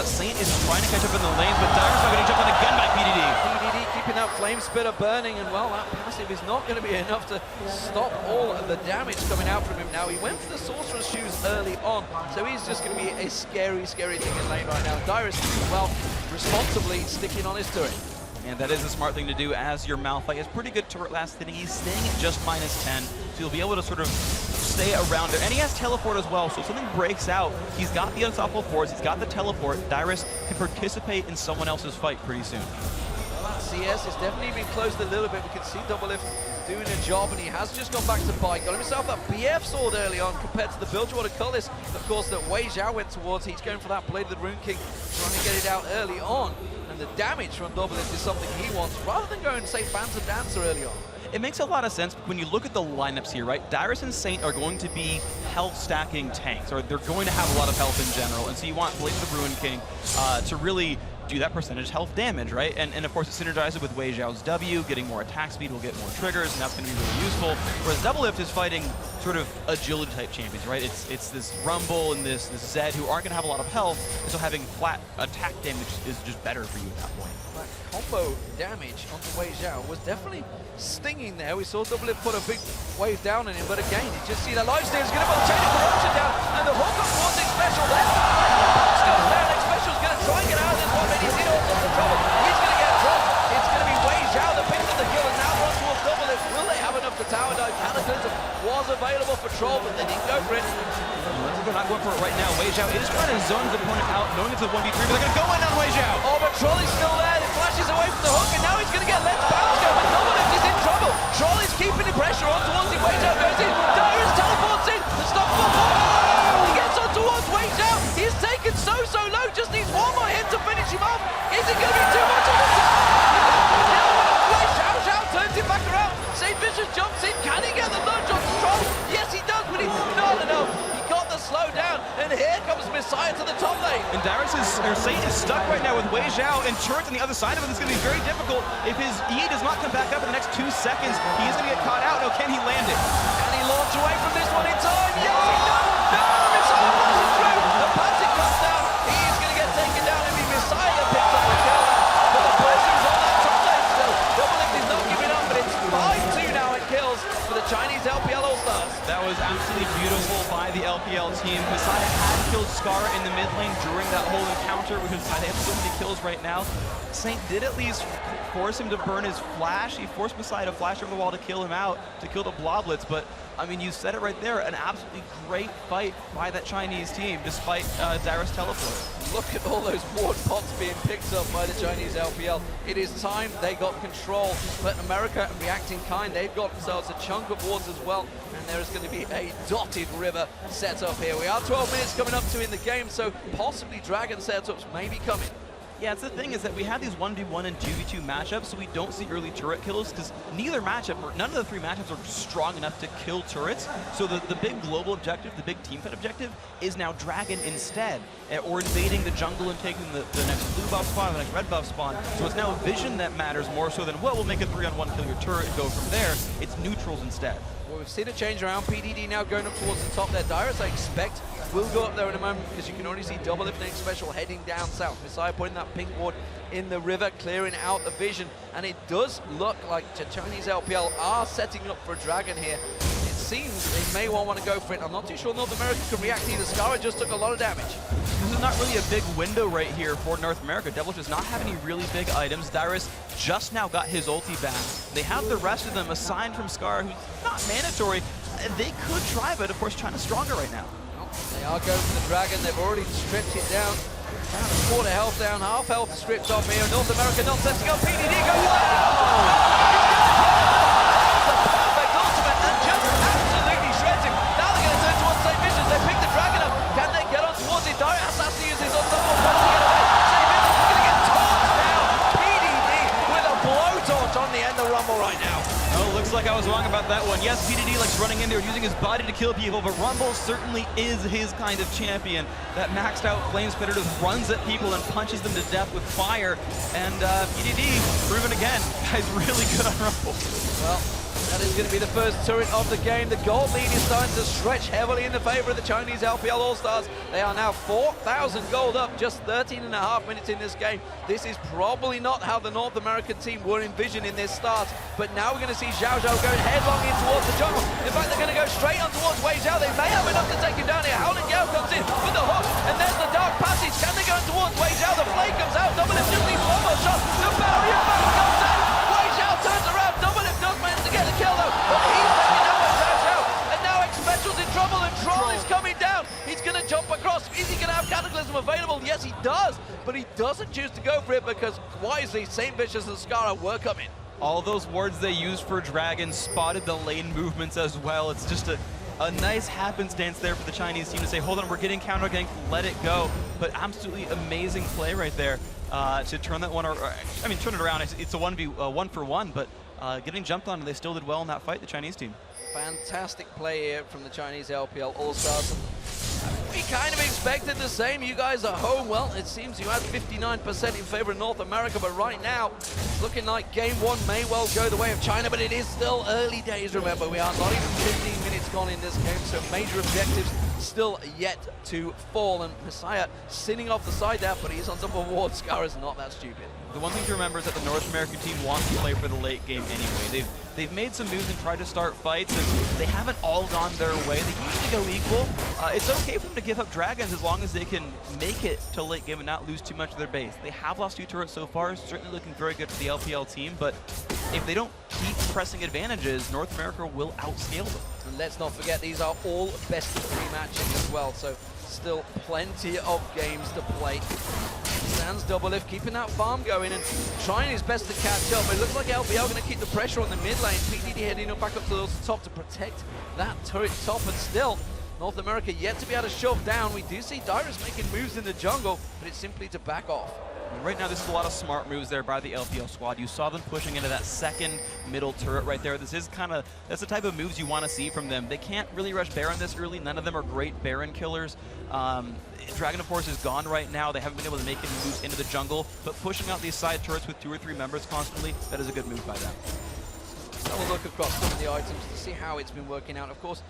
Saint is trying to catch up in the lanes, but Dyrus not going to jump on again by PDD. PDD keeping that flame spitter burning, and well, that passive is not going to be enough to stop all of the damage coming out from him now. He went for the Sorcerer's Shoes early on, so he's just going to be a scary, scary thing in lane right now. Dyrus, well, responsibly sticking on his turret. And that is a smart thing to do as your Malphite has pretty good turret last hitting. He's staying at just minus 10, so you'll be able to sort of stay around there. And he has teleport as well, so if something breaks out, he's got the unstoppable force, he's got the teleport. Dyrus can participate in someone else's fight pretty soon. CS has definitely been closed a little bit. We can see Doublelift doing a job, and he has just gone back to bike. Got himself that BF sword early on compared to the Bilgewater Cutlass, of course, that Wei Zhao went towards. He's going for that Blade of the Rune King, trying to get it out early on. And the damage from Doublelift is something he wants, rather than going, say, Phantom Dancer early on. It makes a lot of sense when you look at the lineups here, right? Dyrus and Saint are going to be health stacking tanks, or they're going to have a lot of health in general. And so you want Blade of the Ruin King to really do that percentage health damage, right? And of course it synergizes with Wei Zhao's W, getting more attack speed will get more triggers, and that's going to be really useful. Whereas Doublelift is fighting sort of agility type champions, right? It's this Rumble and this Zed who aren't going to have a lot of health, and so having flat attack damage is just better for you at that point. That combo damage onto Wei Zhao was definitely stinging there. We saw Doublelift put a big wave down on him, but again, you just see that lifesteal is going to put Chain of Corruption down, and the hook up towards Special there. Still there, Special's going to try and get out of this one, but he's in all sorts of trouble. He's going to get dropped. It's going to be Wei Zhao that picks up the kill, and now run towards Doublelift. Will they have enough to tower dive? Cataclysm was available for Troll, but they didn't go for it. They're not going for it right now. Wei Zhao is trying to zone his opponent out, knowing it's a 1v3, but they're going to go in on Wei Zhao. Oh, but Troll is still there. It flashes away from the hook, and now he's going to get left bounce go, but Doublelift is in trouble. Troll is keeping the pressure on towards him. Wei Zhao goes in. Dyrus teleports in. The stop for he gets on towards Wei Zhao. He's taken so low. Just needs one more hit to finish him off. Is it going to be too much of a Wei Zhao turns him back around. skirmishes jumps in. Can he get the lunge on Troll? Yes, he does, but he's not enough. He got the slow down, and here comes Messiah to the top lane. And Saint is stuck right now with Wei Zhao, and turrets on the other side of him. It's going to be very difficult. If his E does not come back up in the next 2 seconds, he is going to get caught out. No, can he land it? Can he launch away from this one in time? Yes, he does. No, Messiah passes through. The passive comes down. He is going to get taken down, and be Messiah that picks up the kill. But the pressure's on that top lane still. Doublelift is not giving up, but it's 5 was absolutely beautiful by the LPL team. Messiah had killed Scar in the mid lane during that whole encounter because they have so many kills right now. Saint did at least force him to burn his flash. He forced Messiah to flash over the wall to kill him out, to kill the Bloblets. But I mean, you said it right there, an absolutely great fight by that Chinese team, despite Dyrus teleport. Look at all those ward pots being picked up by the Chinese LPL. It is time they got control, but America reacting kind. They've got themselves a chunk of wards as well, and there is going to be a dotted river set up here. We are 12 minutes coming up to in the game, so possibly Dragon setups may be coming. Yeah, it's the thing is that we have these 1v1 and 2v2 matchups, so we don't see early turret kills because neither matchup, or none of the three matchups are strong enough to kill turrets. So the big global objective, the big team fight objective, is now Dragon instead, or invading the jungle and taking the next blue buff spawn, the next red buff spawn. So it's now vision that matters more so than, well, we'll make a 3-on-1 kill your turret and go from there. It's neutrals instead. Well, we've seen a change around. PDD now going up towards the top there. Dyrus, I expect, will go up there in a moment because you can already see double if next special heading down south. Messiah putting that pink ward in the river, clearing out the vision. And it does look like the Chinese LPL are setting up for a Dragon here. It seems they may well want to go for it. I'm not too sure North America can react either. Skara just took a lot of damage. This is not really a big window right here for North America. Devil does not have any really big items. Dyrus just now got his ulti back. They have the rest of them aside from Scar, who's not mandatory. They could try, but of course China's stronger right now. Well, they are going for the Dragon. They've already stripped it down. Down a quarter health down, half health stripped off here. North America not set to go. PDD goes perfect ultimate and just absolutely shreds him. Now they're going to turn towards St. Vicious. They pick the Dragon up. Can they get on towards it? Dyrus has to use his ultimate to get away. St. Vicious is going to get torched now. PDD with a blowtorch on the end of Rumble right now. Oh, looks like I was wrong about that one. Yes, PDD likes running in there, using his body to kill people, but Rumble certainly is his kind of champion. That maxed out Flame Spitter just runs at people and punches them to death with fire. And PDD, proven again, guy's really good on Rumble. Well, that is going to be the first turret of the game. The gold lead is starting to stretch heavily in the favor of the Chinese LPL All-Stars. They are now 4,000 gold up, just 13.5 minutes in this game. This is probably not how the North American team were envisioning this start, but now we're going to see Zhao Zhao going headlong in towards the jungle. In fact, they're going to go straight on towards Wei Zhao. They may have enough to take him down here. Howling Gale comes in with the hook, and there's the dark passage. Can they go in towards Wei Zhao? The flame comes out. Double Lift just needs one more shot. The barrier back comes out. Wei Zhao turns around. Double Lift does manage to get the kill though, but he's taking out by Zhao Zhao. And now X-Special's in trouble, and Troll is coming down. He's going to jump across. Is he going to have Cataclysm available? Yes, he does, but he doesn't choose to go for it because wisely St. Vicious and Skara were coming. All those wards they used for Dragon spotted the lane movements as well. It's just a nice happenstance there for the Chinese team to say, hold on, we're getting counter-ganked, let it go. But absolutely amazing play right there to turn that one, turn it around. It's a 1v1 but getting jumped on, they still did well in that fight, the Chinese team. Fantastic play here from the Chinese LPL All-Stars. We kind of expected the same. You guys are home. Well, it seems you had 59% in favor of North America, but right now, it's looking like Game 1 may well go the way of China, but it is still early days, remember. We are not even 15 minutes gone in this game, so major objectives still yet to fall. And Messiah sitting off the side there, but he's on top of Ward. Scar is not that stupid. The one thing to remember is that the North American team wants to play for the late game anyway. They've made some moves and tried to start fights, and they haven't all gone their way. They usually go equal. It's okay for them to give up Dragons as long as they can make it to late game and not lose too much of their base. They have lost 2 turrets so far, certainly looking very good for the LPL team, but if they don't keep pressing advantages, North America will outscale them. And let's not forget, these are all best of 3 matches as well, so still plenty of games to play. Sans Double Lift keeping that farm going and trying his best to catch up. It looks like LPL going to keep the pressure on the mid lane. PDD heading up back up to the top to protect that turret top, and still North America yet to be able to shove down. We do see Dyrus making moves in the jungle, but it's simply to back off. Right now, this is a lot of smart moves there by the LPL squad. You saw them pushing into that second middle turret right there. This is that's the type of moves you want to see from them. They can't really rush Baron this early. None of them are great Baron killers. Dragon, of course, is gone right now. They haven't been able to make any moves into the jungle, but pushing out these side turrets with 2 or 3 members constantly, that is a good move by them. Let's have a look across some of the items to see how it's been working out. Of course,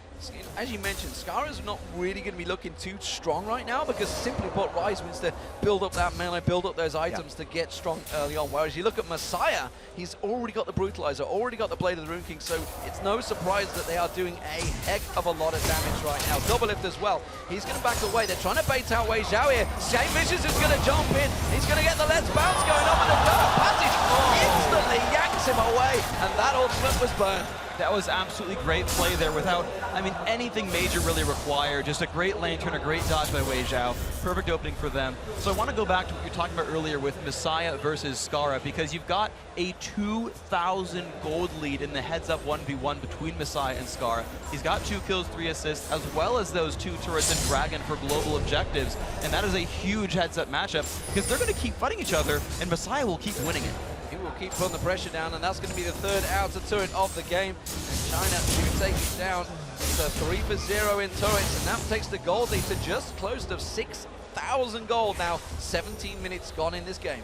as you mentioned, Skara's not really going to be looking too strong right now because simply put, Rise wants to build up that melee, build up those items to get strong early on. Whereas you look at Messiah, he's already got the Brutalizer, already got the Blade of the Rune King, so it's no surprise that they are doing a heck of a lot of damage right now. Double lift as well. He's going to back away. They're trying to bait out Wei Zhao here. skirmishes is going to jump in. He's going to get the Let's Bounce going on, but the dark passage instantly yanks him away, and that ultimate was burned. That was absolutely great play there without, I mean, anything major really required. Just a great lantern, a great dodge by Wei Zhao. Perfect opening for them. So I want to go back to what you were talking about earlier with Messiah versus Skara, because you've got a 2,000 gold lead in the heads-up 1v1 between Messiah and Skara. He's got 2 kills, 3 assists, as well as those 2 turrets and Dragon for global objectives. And that is a huge heads-up matchup because they're going to keep fighting each other, and Messiah will keep winning it. He will keep putting the pressure down, and that's going to be the 3rd outer turret of the game. And China do take it down. It's a 3 for 0 in turrets, and that takes the gold lead to just close to 6,000 gold now. 17 minutes gone in this game.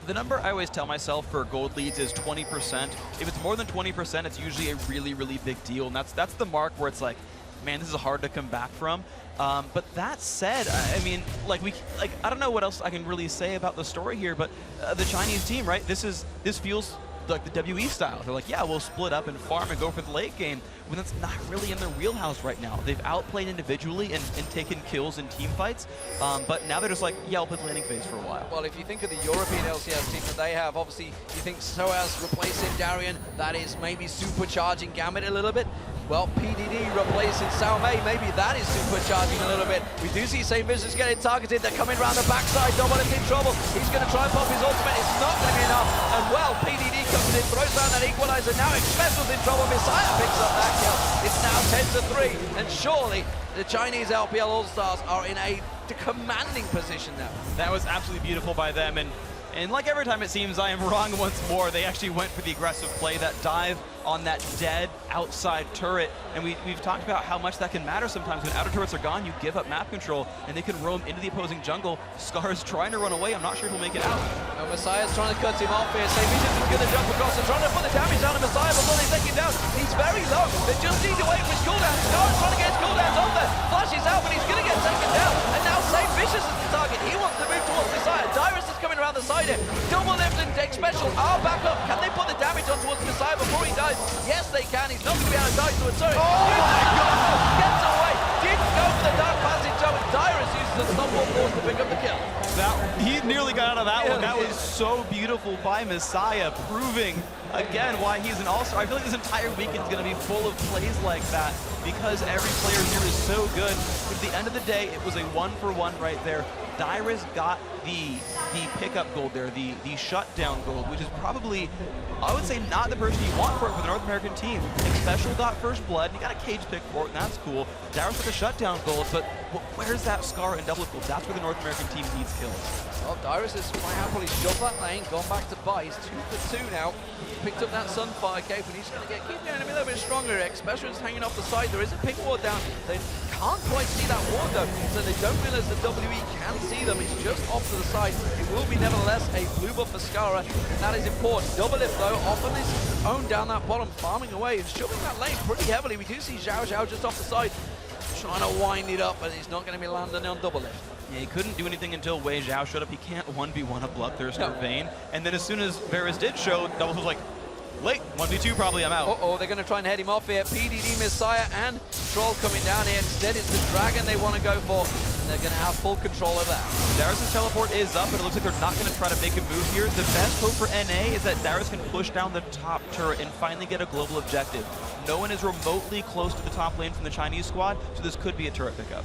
The number I always tell myself for gold leads is 20%. If it's more than 20%, it's usually a really, really big deal. And that's the mark where it's like, man, this is hard to come back from. But that said, I mean, I don't know what else I can really say about the story here, but the Chinese team, right? This feels like the WE style. They're like, yeah, we'll split up and farm and go for the late game, when that's not really in their wheelhouse right now. They've outplayed individually and taken kills in team fights, but now they're just like, yeah, I'll play the laning phase for a while. Well, if you think of the European LCS team that they have, obviously you think SOAS replacing Darien, that is maybe supercharging Gambit a little bit. Well, PDD replacing Salmei, maybe that is supercharging a little bit. We do see St. Vincent's getting targeted. They're coming around the backside. Double is in trouble. He's going to try and pop his ultimate. It's not going to be enough. And well, PDD comes in, throws down that equalizer. Now Expressal's in trouble. Messiah picks up that kill. It's now 10-3. And surely the Chinese LPL All-Stars are in a commanding position now. That was absolutely beautiful by them. And like every time it seems I am wrong once more, they actually went for the aggressive play, that dive on that dead outside turret. And we've talked about how much that can matter sometimes. When outer turrets are gone, you give up map control, and they can roam into the opposing jungle. Scar's trying to run away. I'm not sure if he'll make it out. No, Messiah's trying to cut him off here. St. Vincent is going to jump across and trying to put the damage down on Messiah before they take him down. He's very low. They just need to wait for his cooldown. Scar's trying to get his cooldowns on there. Flashes out, but he's going to get taken down. And now St. Vicious is the target. He wants to move towards Messiah. Dyrus is coming around the side here. Double lift and take special are back up. Can they put the damage on towards Messiah before he dies? Yes, they can. He's not going to be able to die to a turret. Oh my God! Gets away. Didn't go for the dark passage. So Dyrus uses the stopwatch force to pick up the kill. He nearly got out of that one. That was so beautiful by Messiah, proving again why he's an all-star. I feel like this entire weekend is going to be full of plays like that because every player here is so good. At the end of the day, it was a 1-for-1 right there. Dyrus got the pickup gold there, the shutdown gold, which is probably, I would say, not the person you want for it for the North American team. Special got first blood, and you got a cage pick for it, and that's cool. Dyrus got the shutdown gold, but where's that Scar and double gold? That's where the North American team needs kills. Well, Dyrus has quite happily shoved that lane, gone back to buy. He's 2 for 2 now. Picked up that Sunfire cape, and he's going to keep getting a little bit stronger. Special is hanging off the side. There is a pink ward down. They can't quite see that ward though, so they don't realize the WE can see them. It's just off to the side. It will be nevertheless a blue buff for Skara, and that is important. Double lift though, often is owned down that bottom, farming away and shoving that lane pretty heavily. We do see Zhao Zhao just off the side, trying to wind it up, and he's not going to be landing on double lift. Yeah, he couldn't do anything until Wei Zhao showed up. He can't 1v1 a Bloodthirster Vayne. And then as soon as Varus did show, Doubles was like, late, 1v2 probably, I'm out. Uh-oh, they're going to try and head him off here. PDD, Messiah, and Troll coming down here. Instead, it's the Dragon they want to go for, and they're going to have full control of that. Dyrus' teleport is up, but it looks like they're not going to try to make a move here. The best hope for NA is that Dyrus can push down the top turret and finally get a global objective. No one is remotely close to the top lane from the Chinese squad, so this could be a turret pickup.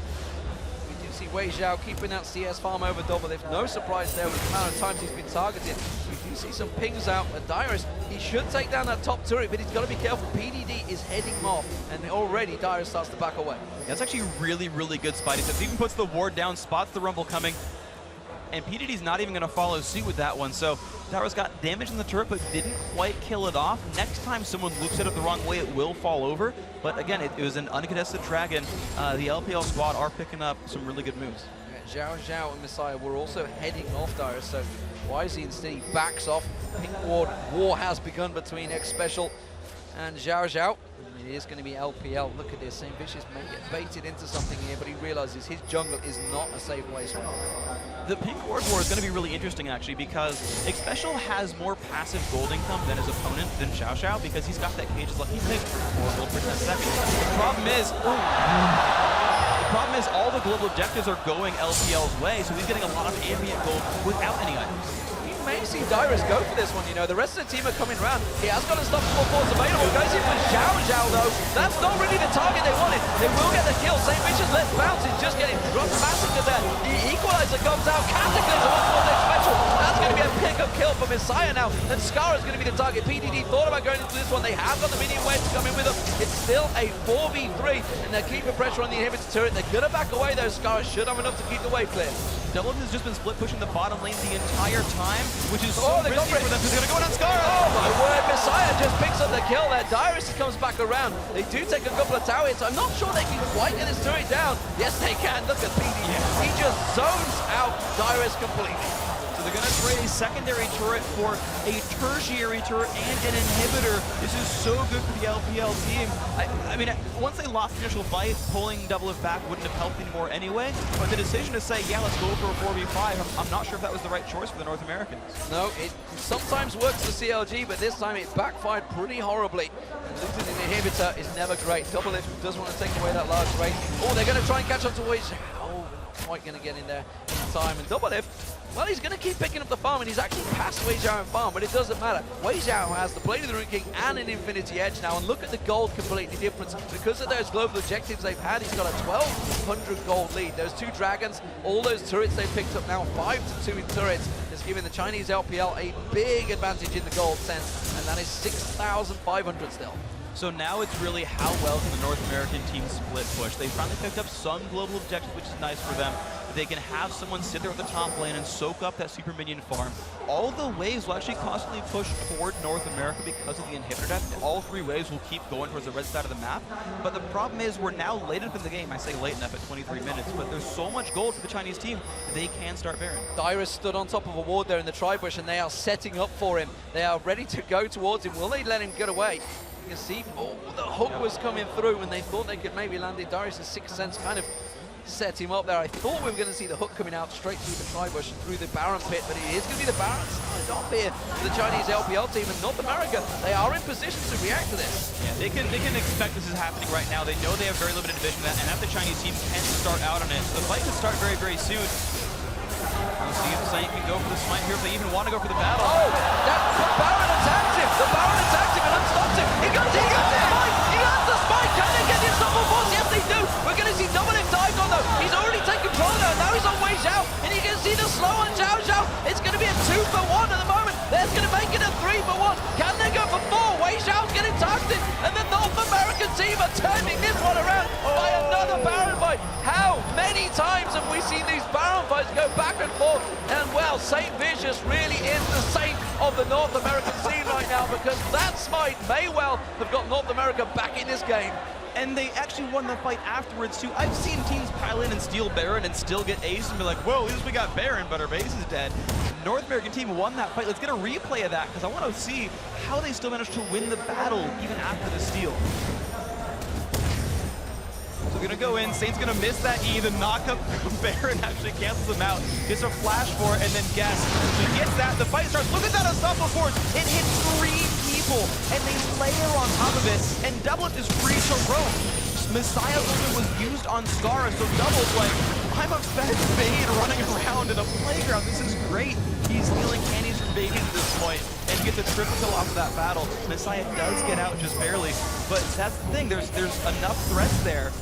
See Wei Zhao keeping that CS farm over double lift. No surprise there with the amount of times he's been targeted. We do see some pings out, but Dyrus, he should take down that top turret, but he's got to be careful. PDD is heading off, and already Dyrus starts to back away. That's actually really, really good Spidey stuff. He even puts the ward down, spots the rumble coming, and PDD's not even going to follow suit with that one. So Dyrus got damage in the turret, but didn't quite kill it off. Next time someone looks at it the wrong way, it will fall over. But again, it was an uncontested Dragon. The LPL squad are picking up some really good moves. Yeah, Zhao Zhao and Messiah were also heading off Dyrus, so why is he instead? He backs off. Pink Ward war has begun between X Special And Zhao, it is going to be LPL. Look at this, St. Vicious may get baited into something here, but he realizes his jungle is not a safe place for him. The pink ward war is going to be really interesting, actually, because Xpecial has more passive gold income than his opponent, than Xiao, because he's got that cage's lucky pick for 4 gold per 10 seconds. The problem is all the global objectives are going LPL's way, so he's getting a lot of ambient gold without any items. You may see Dyrus go for this one, you know. The rest of the team are coming around. He has got unstoppable force available. Goes in for Zhao though. That's not really the target they wanted. They will get the kill. St. Vicious lets bounce. He's just getting dropped massacred there. The equalizer comes out. Cataclysm once more next special. That's going to be a pick-up kill for Messiah now. And Scar is going to be the target. PDD thought about going into this one. They have got the minion wedge coming with them. It's still a 4v3, and they're keeping pressure on the inhibitor turret. They're going to back away though. Scar should have enough to keep the wave clear. Double has just been split pushing the bottom lane the entire time, which is so they risky for them. He's going to go in on Scar. Oh my word, Messiah just picks up the kill there. Dyrus comes back around. They do take a couple of tower hits. I'm not sure they can quite get this turret down. Yes, they can. Look at PD. He just zones out Dyrus completely. So they're going to trade a secondary turret for a tertiary turret and an inhibitor. This is so good for the LPL team. I mean, once they lost the initial fight, pulling Double Lift back wouldn't have helped anymore anyway. But the decision to say, yeah, let's go for a 4v5, I'm not sure if that was the right choice for the North Americans. No, it sometimes works for CLG, but this time it backfired pretty horribly. And losing an inhibitor is never great. Double Lift does want to take away that large rate. Oh, they're going to try and catch up to Wiz. Oh, not quite going to get in there in time. And Double Lift, well, he's going to keep picking up the farm, and he's actually past Wei Zhao in farm, but it doesn't matter. Wei Zhao has the Blade of the Rune King and an Infinity Edge now, and look at the gold completely different. Because of those global objectives they've had, he's got a 1,200 gold lead. Those 2 dragons, all those turrets they've picked up now, 5-2 in turrets, is giving the Chinese LPL a big advantage in the gold sense, and that is 6,500 still. So now it's really how well can the North American team split push. They finally picked up some global objectives, which is nice for them. They can have someone sit there at the top lane and soak up that super minion farm. All the waves will actually constantly push toward North America because of the inhibitor death. All 3 waves will keep going towards the red side of the map. But the problem is we're now late enough in the game. I say late enough at 23 minutes, but there's so much gold for the Chinese team, they can start Baron. Dyrus stood on top of a ward there in the tri-bush, and they are setting up for him. They are ready to go towards him. Will they let him get away? You can see, oh, the hook was coming through, and they thought they could maybe land it. Dyrus' sixth sense kind of set him up there. I thought we were going to see the hook coming out straight through the tri-bush and through the Baron pit, but it is going to be the Baron side off here for the Chinese LPL team. And North America, they are in position to react to this. Yeah, they can expect this is happening right now. They know they have very limited vision, and that the Chinese team can start out on it. So the fight can start very, very soon. We'll see if Saint can go for the smite here, if they even want to go for the battle. Oh, the Baron attacked him! The Baron attacked him and unstopped him! He got the spike! He has the spike! Can they get the unstoppable force? Yes, they do! We're going to see Double Lift dive on though! He's already taken control now, now he's on Wei Zhao, and you can see the slow on Zhao. It's going to be a 2-for-1 at the moment. That's going to make it a 3-for-1. Can they go for 4? Wei Zhao's getting targeted, and the North American team are turning this one around by another Baron fight. How many times have we seen these Baron fights go back and forth? And well, St. Vicious really is the saint of the North American scene right now, because that smite may well have got North America back in this game. And they actually won the fight afterwards too. I've seen teams pile in and steal Baron and still get aced and be like, whoa, at least we got Baron, but our base is dead. North American team won that fight. Let's get a replay of that, because I want to see how they still managed to win the battle even after the steal. So we're gonna go in, Saint's gonna miss that E, the knockup from Baron actually cancels him out. Gets a flash for it, and then guess. He gets that, the fight starts. Look at that unstoppable force. It hits 3 people, and they layer on top of it, and Double is free to roam. Messiah was used on Scar, so Double's like, I'm a fed Bane running around in a playground. This is great. He's stealing candies from Bane at this point, and gets a triple kill off of that battle. Messiah does get out just barely, but that's the thing. There's enough threats there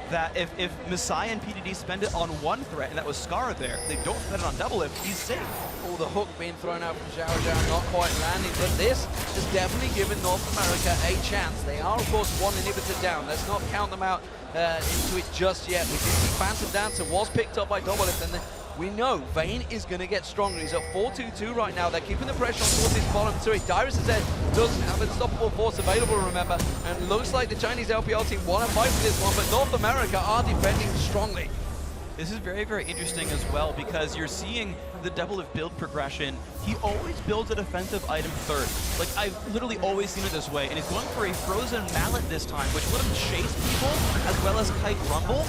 that if Messiah and PDD spend it on one threat, and that was Scar there, they don't spend it on Double Lift, he's safe. Oh, the hook being thrown out from Zhao, not quite landing, but this has definitely given North America a chance. They are, of course, 1 inhibitor down. Let's not count them out into it just yet. We did see Phantom Dancer was picked up by Double Lift, and we know Vayne is going to get stronger. He's at 4-2-2 right now. They're keeping the pressure on towards his bottom 3. Dyrus' head doesn't have unstoppable force available, remember, and looks like the Chinese LPL team want to fight for this one, but North America are defending strongly. This is very, very interesting as well because you're seeing the Doublelift build progression. He always builds a defensive item third. Like, I've literally always seen it this way, and he's going for a frozen mallet this time, which let him chase people as well as kite rumble.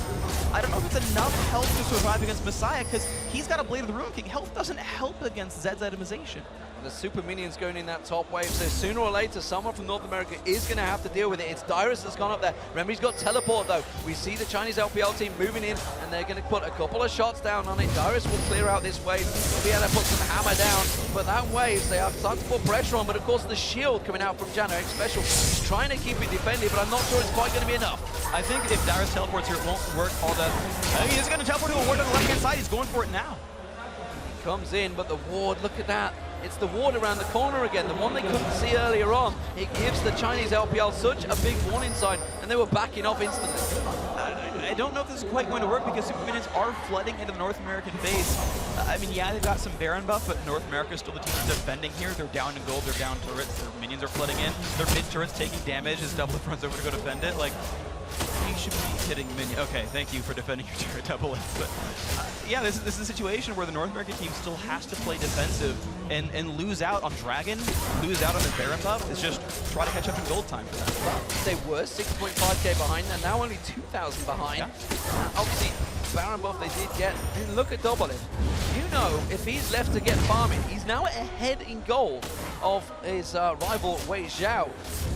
I don't know if it's enough health to survive against Messiah because he's got a Blade of the Ruin King. Health doesn't help against Zed's itemization. The super minions going in that top wave, so sooner or later someone from North America is going to have to deal with it. It's Dyrus that's gone up there. Remember, he's got teleport though. We see the Chinese LPL team moving in, and they're going to put a couple of shots down on it. Dyrus will clear out this wave. He'll be able to put some hammer down, but that wave, they are starting to put pressure on, but of course the shield coming out from Jano, Special, he's trying to keep it defended, but I'm not sure it's quite going to be enough. I think if Dyrus teleports here, it won't work all that. He is going to teleport to a ward on the left-hand side. He's going for it now. He comes in, but the ward, look at that. It's the ward around the corner again, the one they couldn't see earlier on. It gives the Chinese LPL such a big warning sign, and they were backing off instantly. I don't know if this is quite going to work because Super Minions are flooding into the North American base. I mean, yeah, they've got some Baron buff, but North America is still the team that's defending here. They're down in gold, they're down turrets, their minions are flooding in. Their mid turrets taking damage as Doublelift runs over to go defend it. Like, he should be hitting minion. Okay, thank you for defending your turret, Doublelift. But yeah, this is a situation where the North American team still has to play defensive and lose out on Dragon, lose out on the Baron buff. It's just try to catch up in gold time for them. They were 6.5k behind, and now only 2,000 behind. Yeah. Obviously, Baron buff they did get. And look at Doublelift. You know, if he's left to get farming, he's now ahead in gold of his rival Wei Zhao.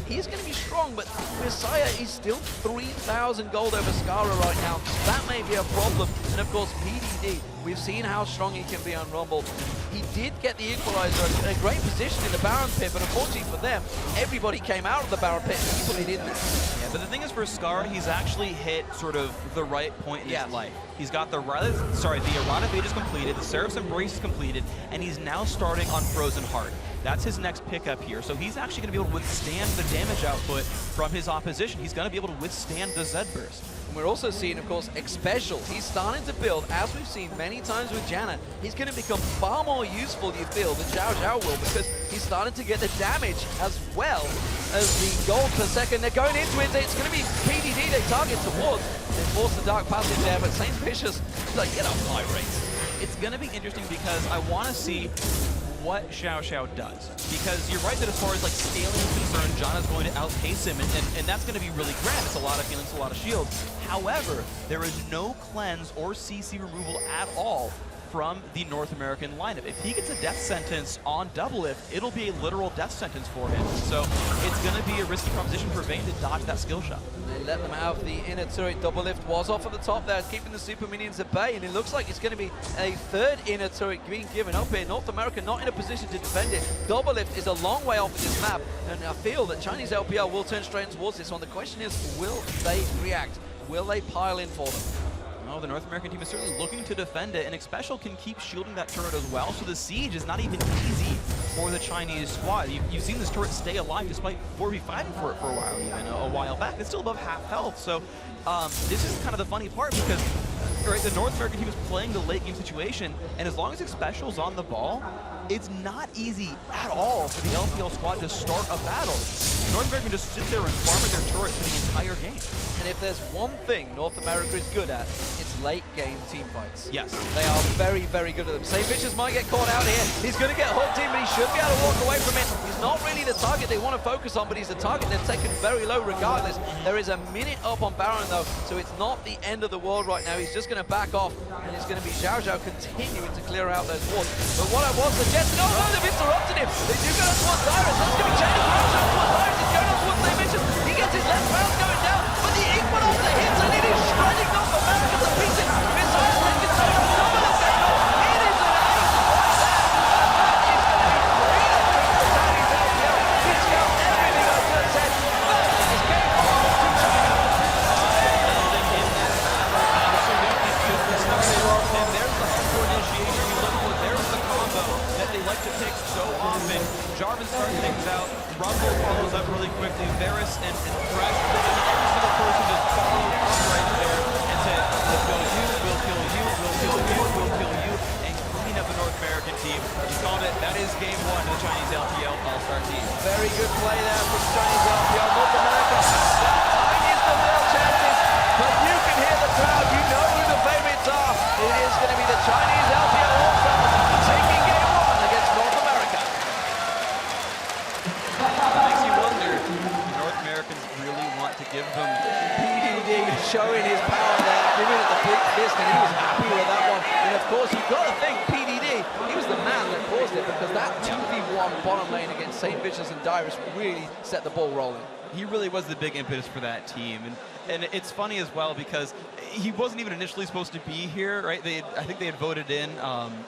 He's going to be strong, but Messiah is still 3,000 gold over Skara right now. That may be a problem. And of course, PDD, we've seen how strong he can be on Rumble. He did get the equalizer in a great position in the Baron pit, but unfortunately for them, everybody came out of the Baron pit equally, didn't they? Yeah, but the thing is for Skara, he's actually hit sort of the right point in his life. He's got the Errata Fate is completed, the Seraph's Embrace is completed, and he's now starting on Frozen Heart. That's his next pickup here. So he's actually going to be able to withstand the damage output from his opposition. He's going to be able to withstand the Zed burst. And we're also seeing, of course, Special. He's starting to build, as we've seen many times with Janna. He's going to become far more useful, you feel, than Zhao Zhao will, because he's starting to get the damage as well as the gold per second. They're going into it. It's going to be PDD they target towards. They force the Dark Passage there, but St. Vicious is like, get off my race. It's going to be interesting because I want to see what Xiao Xiao does. Because you're right that as far as like scaling is concerned, John is going to outpace him, and that's going to be really grand. It's a lot of healing, it's a lot of shields. However, there is no cleanse or CC removal at all from the North American lineup. If he gets a death sentence on Doublelift, it'll be a literal death sentence for him. So it's going to be a risky proposition for Vayne to dodge that skill shot. They let them have the inner turret. Doublelift was off at the top there, keeping the super minions at bay, and it looks like it's going to be a third inner turret being given up here. North America not in a position to defend it. Doublelift is a long way off of this map, and I feel that Chinese LPL will turn straight towards this one. The question is, will they react? Will they pile in for them? No, the North American team is certainly looking to defend it, and Xpecial can keep shielding that turret as well, so the siege is not even easy for the Chinese squad. You've seen this turret stay alive despite 4v5ing for it for a while, even a while back. It's still above half health, so this is kind of the funny part because the North American team is playing the late game situation, and as long as Xpecial's on the ball, it's not easy at all for the LPL squad to start a battle. North America can just sit there and farm their turret for the entire game. And if there's one thing North America is good at, it's late game team fights. Yes. They are very, very good at them. St. Vicious might get caught out here. He's going to get hooked in, but he should be able to walk away from it. He's not really the target they want to focus on, but he's a target they've taken very low regardless. There is a minute up on Baron though, so it's not the end of the world right now. He's just going to back off, and it's going to be Zhao Zhao continuing to clear out those wards. But what I was suggesting, no, they've interrupted him. They do go towards Dyrus. That's going to be changed. Towards Dyrus. He's going towards St. Vicious. He gets his left bounce going down, but the equalizer hits, and it is shredding North America to pieces. Messiah's taking so much double and going on. It is an 8. That is going to be really good for Chinese LPL. He's got everything I just said. But it's Game 1 to China. And there's the hardcore initiation you look for. There's the combo that they like to pick so often. Jarvan starts things out. Rumble follows up really quickly and he was happy with that one. And of course, you've got to think PDD, he was the man that caused it, because that 2v1 bottom lane against St. Vicious and Dyrus really set the ball rolling. He really was the big impetus for that team. And it's funny as well because he wasn't even initially supposed to be here, right? I think they had voted in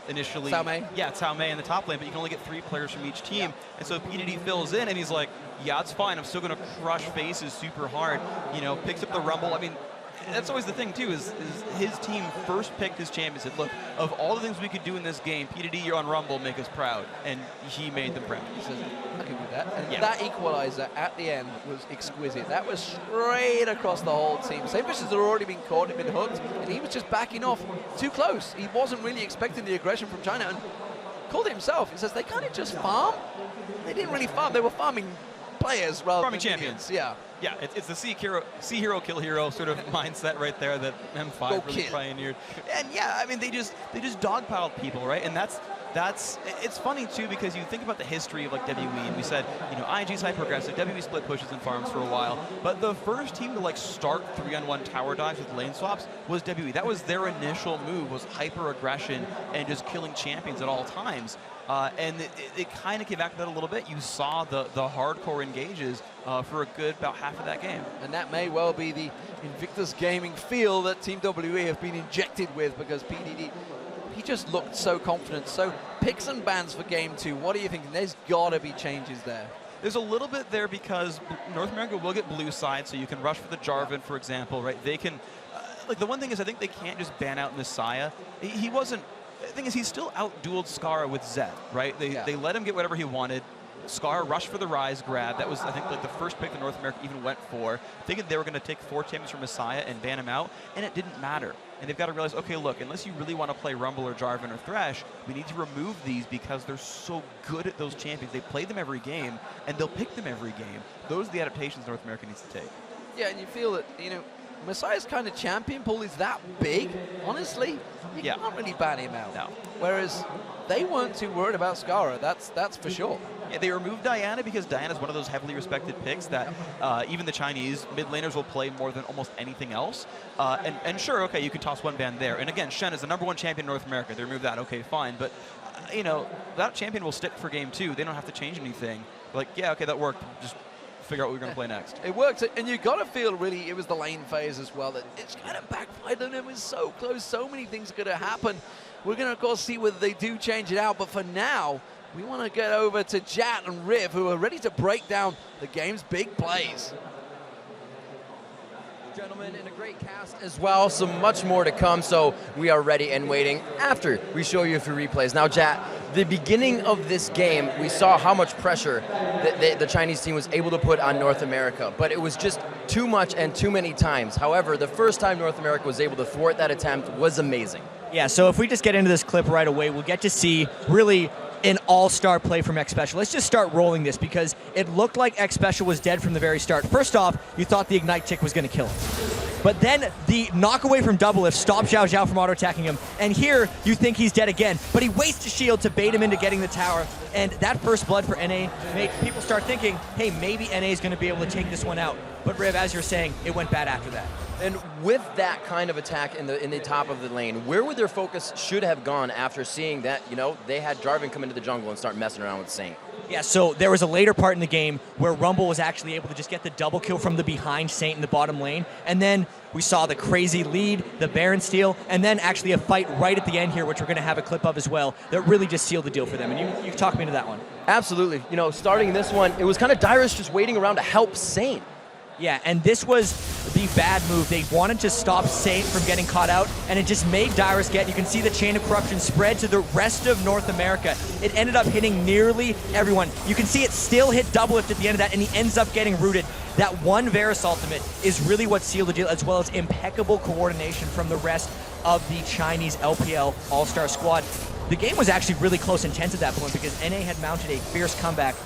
initially. Cao Mei? Yeah, Cao Mei in the top lane, but you can only get 3 players from each team. And so PDD fills in and he's like, yeah, it's fine. I'm still going to crush faces super hard. You know, picks up the Rumble. I mean, that's always the thing too, is his team first picked his champion, said, look, of all the things we could do in this game, PDD, you're on Rumble, make us proud. And he made them proud. He says, I can do that. And Yeah. that equalizer at the end was exquisite. That was straight across the whole team. St. Vicious had already been caught, had been hooked, and he was just backing off too close. He wasn't really expecting the aggression from China, and called it himself. He says, they kind of just farm. They didn't really farm, they were farming players rather Farming than champions. Yeah. Yeah, it's the see hero, kill hero sort of mindset right there that M5 Go really kid. pioneered. And yeah, I mean they just dogpiled people, right? And it's funny too because you think about the history of like WE, and we said, you know, IG's hyper aggressive, WE split pushes and farms for a while, but the first team to like start 3-on-1 tower dives with lane swaps was WE. That was their initial move, was hyper aggression and just killing champions at all times. And it kind of came back to that a little bit. You saw the hardcore engages for a good about half of that game. And that may well be the Invictus Gaming feel that Team WE have been injected with, because PDD, he just looked so confident. So picks and bans for Game 2. What do you think? There's got to be changes there. There's a little bit there because North America will get blue side, so you can rush for the Jarvan, for example, right? They can, like the one thing is I think they can't just ban out Messiah. He wasn't, the thing is he's still out-dueled Skara with Zed, right? They let him get whatever he wanted. Skara rushed for the Rise grab. That was, I think, like the first pick that North America even went for, thinking they were going to take 4 champions from Messiah and ban him out, and it didn't matter. And they've got to realize, okay, look, unless you really want to play Rumble or Jarvan or Thresh, we need to remove these because they're so good at those champions. They play them every game, and they'll pick them every game. Those are the adaptations North America needs to take. Yeah, and you feel that, you know, Messiah's kind of champion pool is that big, honestly. You can't really ban him out. No. Whereas they weren't too worried about Skara, that's for sure. Yeah, they removed Diana because Diana's one of those heavily respected picks that even the Chinese mid laners will play more than almost anything else. And sure, okay, you can toss one ban there. And again, Shen is the #1 champion in North America. They removed that, okay, fine. But, you know, that champion will stick for Game 2. They don't have to change anything. Like, yeah, okay, that worked. Just figure out what we're going to play next. It worked, and you got to feel really it was the lane phase as well. That it's kind of backfired on them. It was so close. So many things could have happened. We're going to, of course, see whether they do change it out. But for now, we want to get over to Jat and Riv, who are ready to break down the game's big plays. Gentlemen, and a great cast as well, so much more to come, so we are ready and waiting after we show you a few replays. Now, Jat, the beginning of this game, we saw how much pressure the Chinese team was able to put on North America, but it was just too much and too many times. However, the first time North America was able to thwart that attempt was amazing. Yeah, so if we just get into this clip right away, we'll get to see really an all-star play from X Special. Let's just start rolling this because it looked like X Special was dead from the very start. First off, you thought the Ignite tick was going to kill him. But then the knock away from double lift stopped Xiao Xiao from auto-attacking him. And here, you think he's dead again. But he wastes a shield to bait him into getting the tower. And that first blood for NA made people start thinking, hey, maybe NA is going to be able to take this one out. But Riv, as you're saying, it went bad after that. And with that kind of attack in the top of the lane, where would their focus should have gone after seeing that, you know, they had Jarvan come into the jungle and start messing around with Saint? Yeah, so there was a later part in the game where Rumble was actually able to just get the double kill from the behind Saint in the bottom lane, and then we saw the crazy lead, the Baron steal, and then actually a fight right at the end here, which we're going to have a clip of as well, that really just sealed the deal for them, and you talked me into that one. Absolutely. You know, starting this one, it was kind of Dyrus just waiting around to help Saint. Yeah, and this was the bad move. They wanted to stop Saint from getting caught out, and it just made Dyrus get, you can see the chain of corruption spread to the rest of North America. It ended up hitting nearly everyone. You can see it still hit double lift at the end of that, and he ends up getting rooted. That one Varus ultimate is really what sealed the deal, as well as impeccable coordination from the rest of the Chinese LPL All-Star squad. The game was actually really close and tense at that point because NA had mounted a fierce comeback.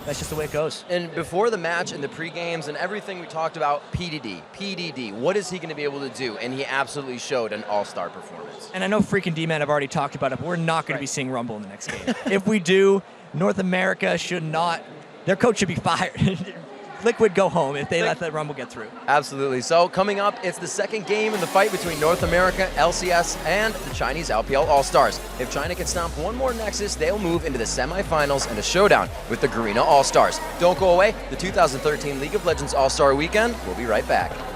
That's just the way it goes. And before the match and the pre-games and everything we talked about, PDD, what is he going to be able to do? And he absolutely showed an all-star performance. And I know freaking D-Man have already talked about it, but we're not going to be seeing Rumble in the next game. If we do, North America should not, their coach should be fired. Liquid go home if they let the Rumble get through. Absolutely. So coming up, it's the second game in the fight between North America, LCS, and the Chinese LPL All-Stars. If China can stomp one more Nexus, they'll move into the semifinals and a showdown with the Garena All-Stars. Don't go away. The 2013 League of Legends All-Star Weekend. We'll be right back.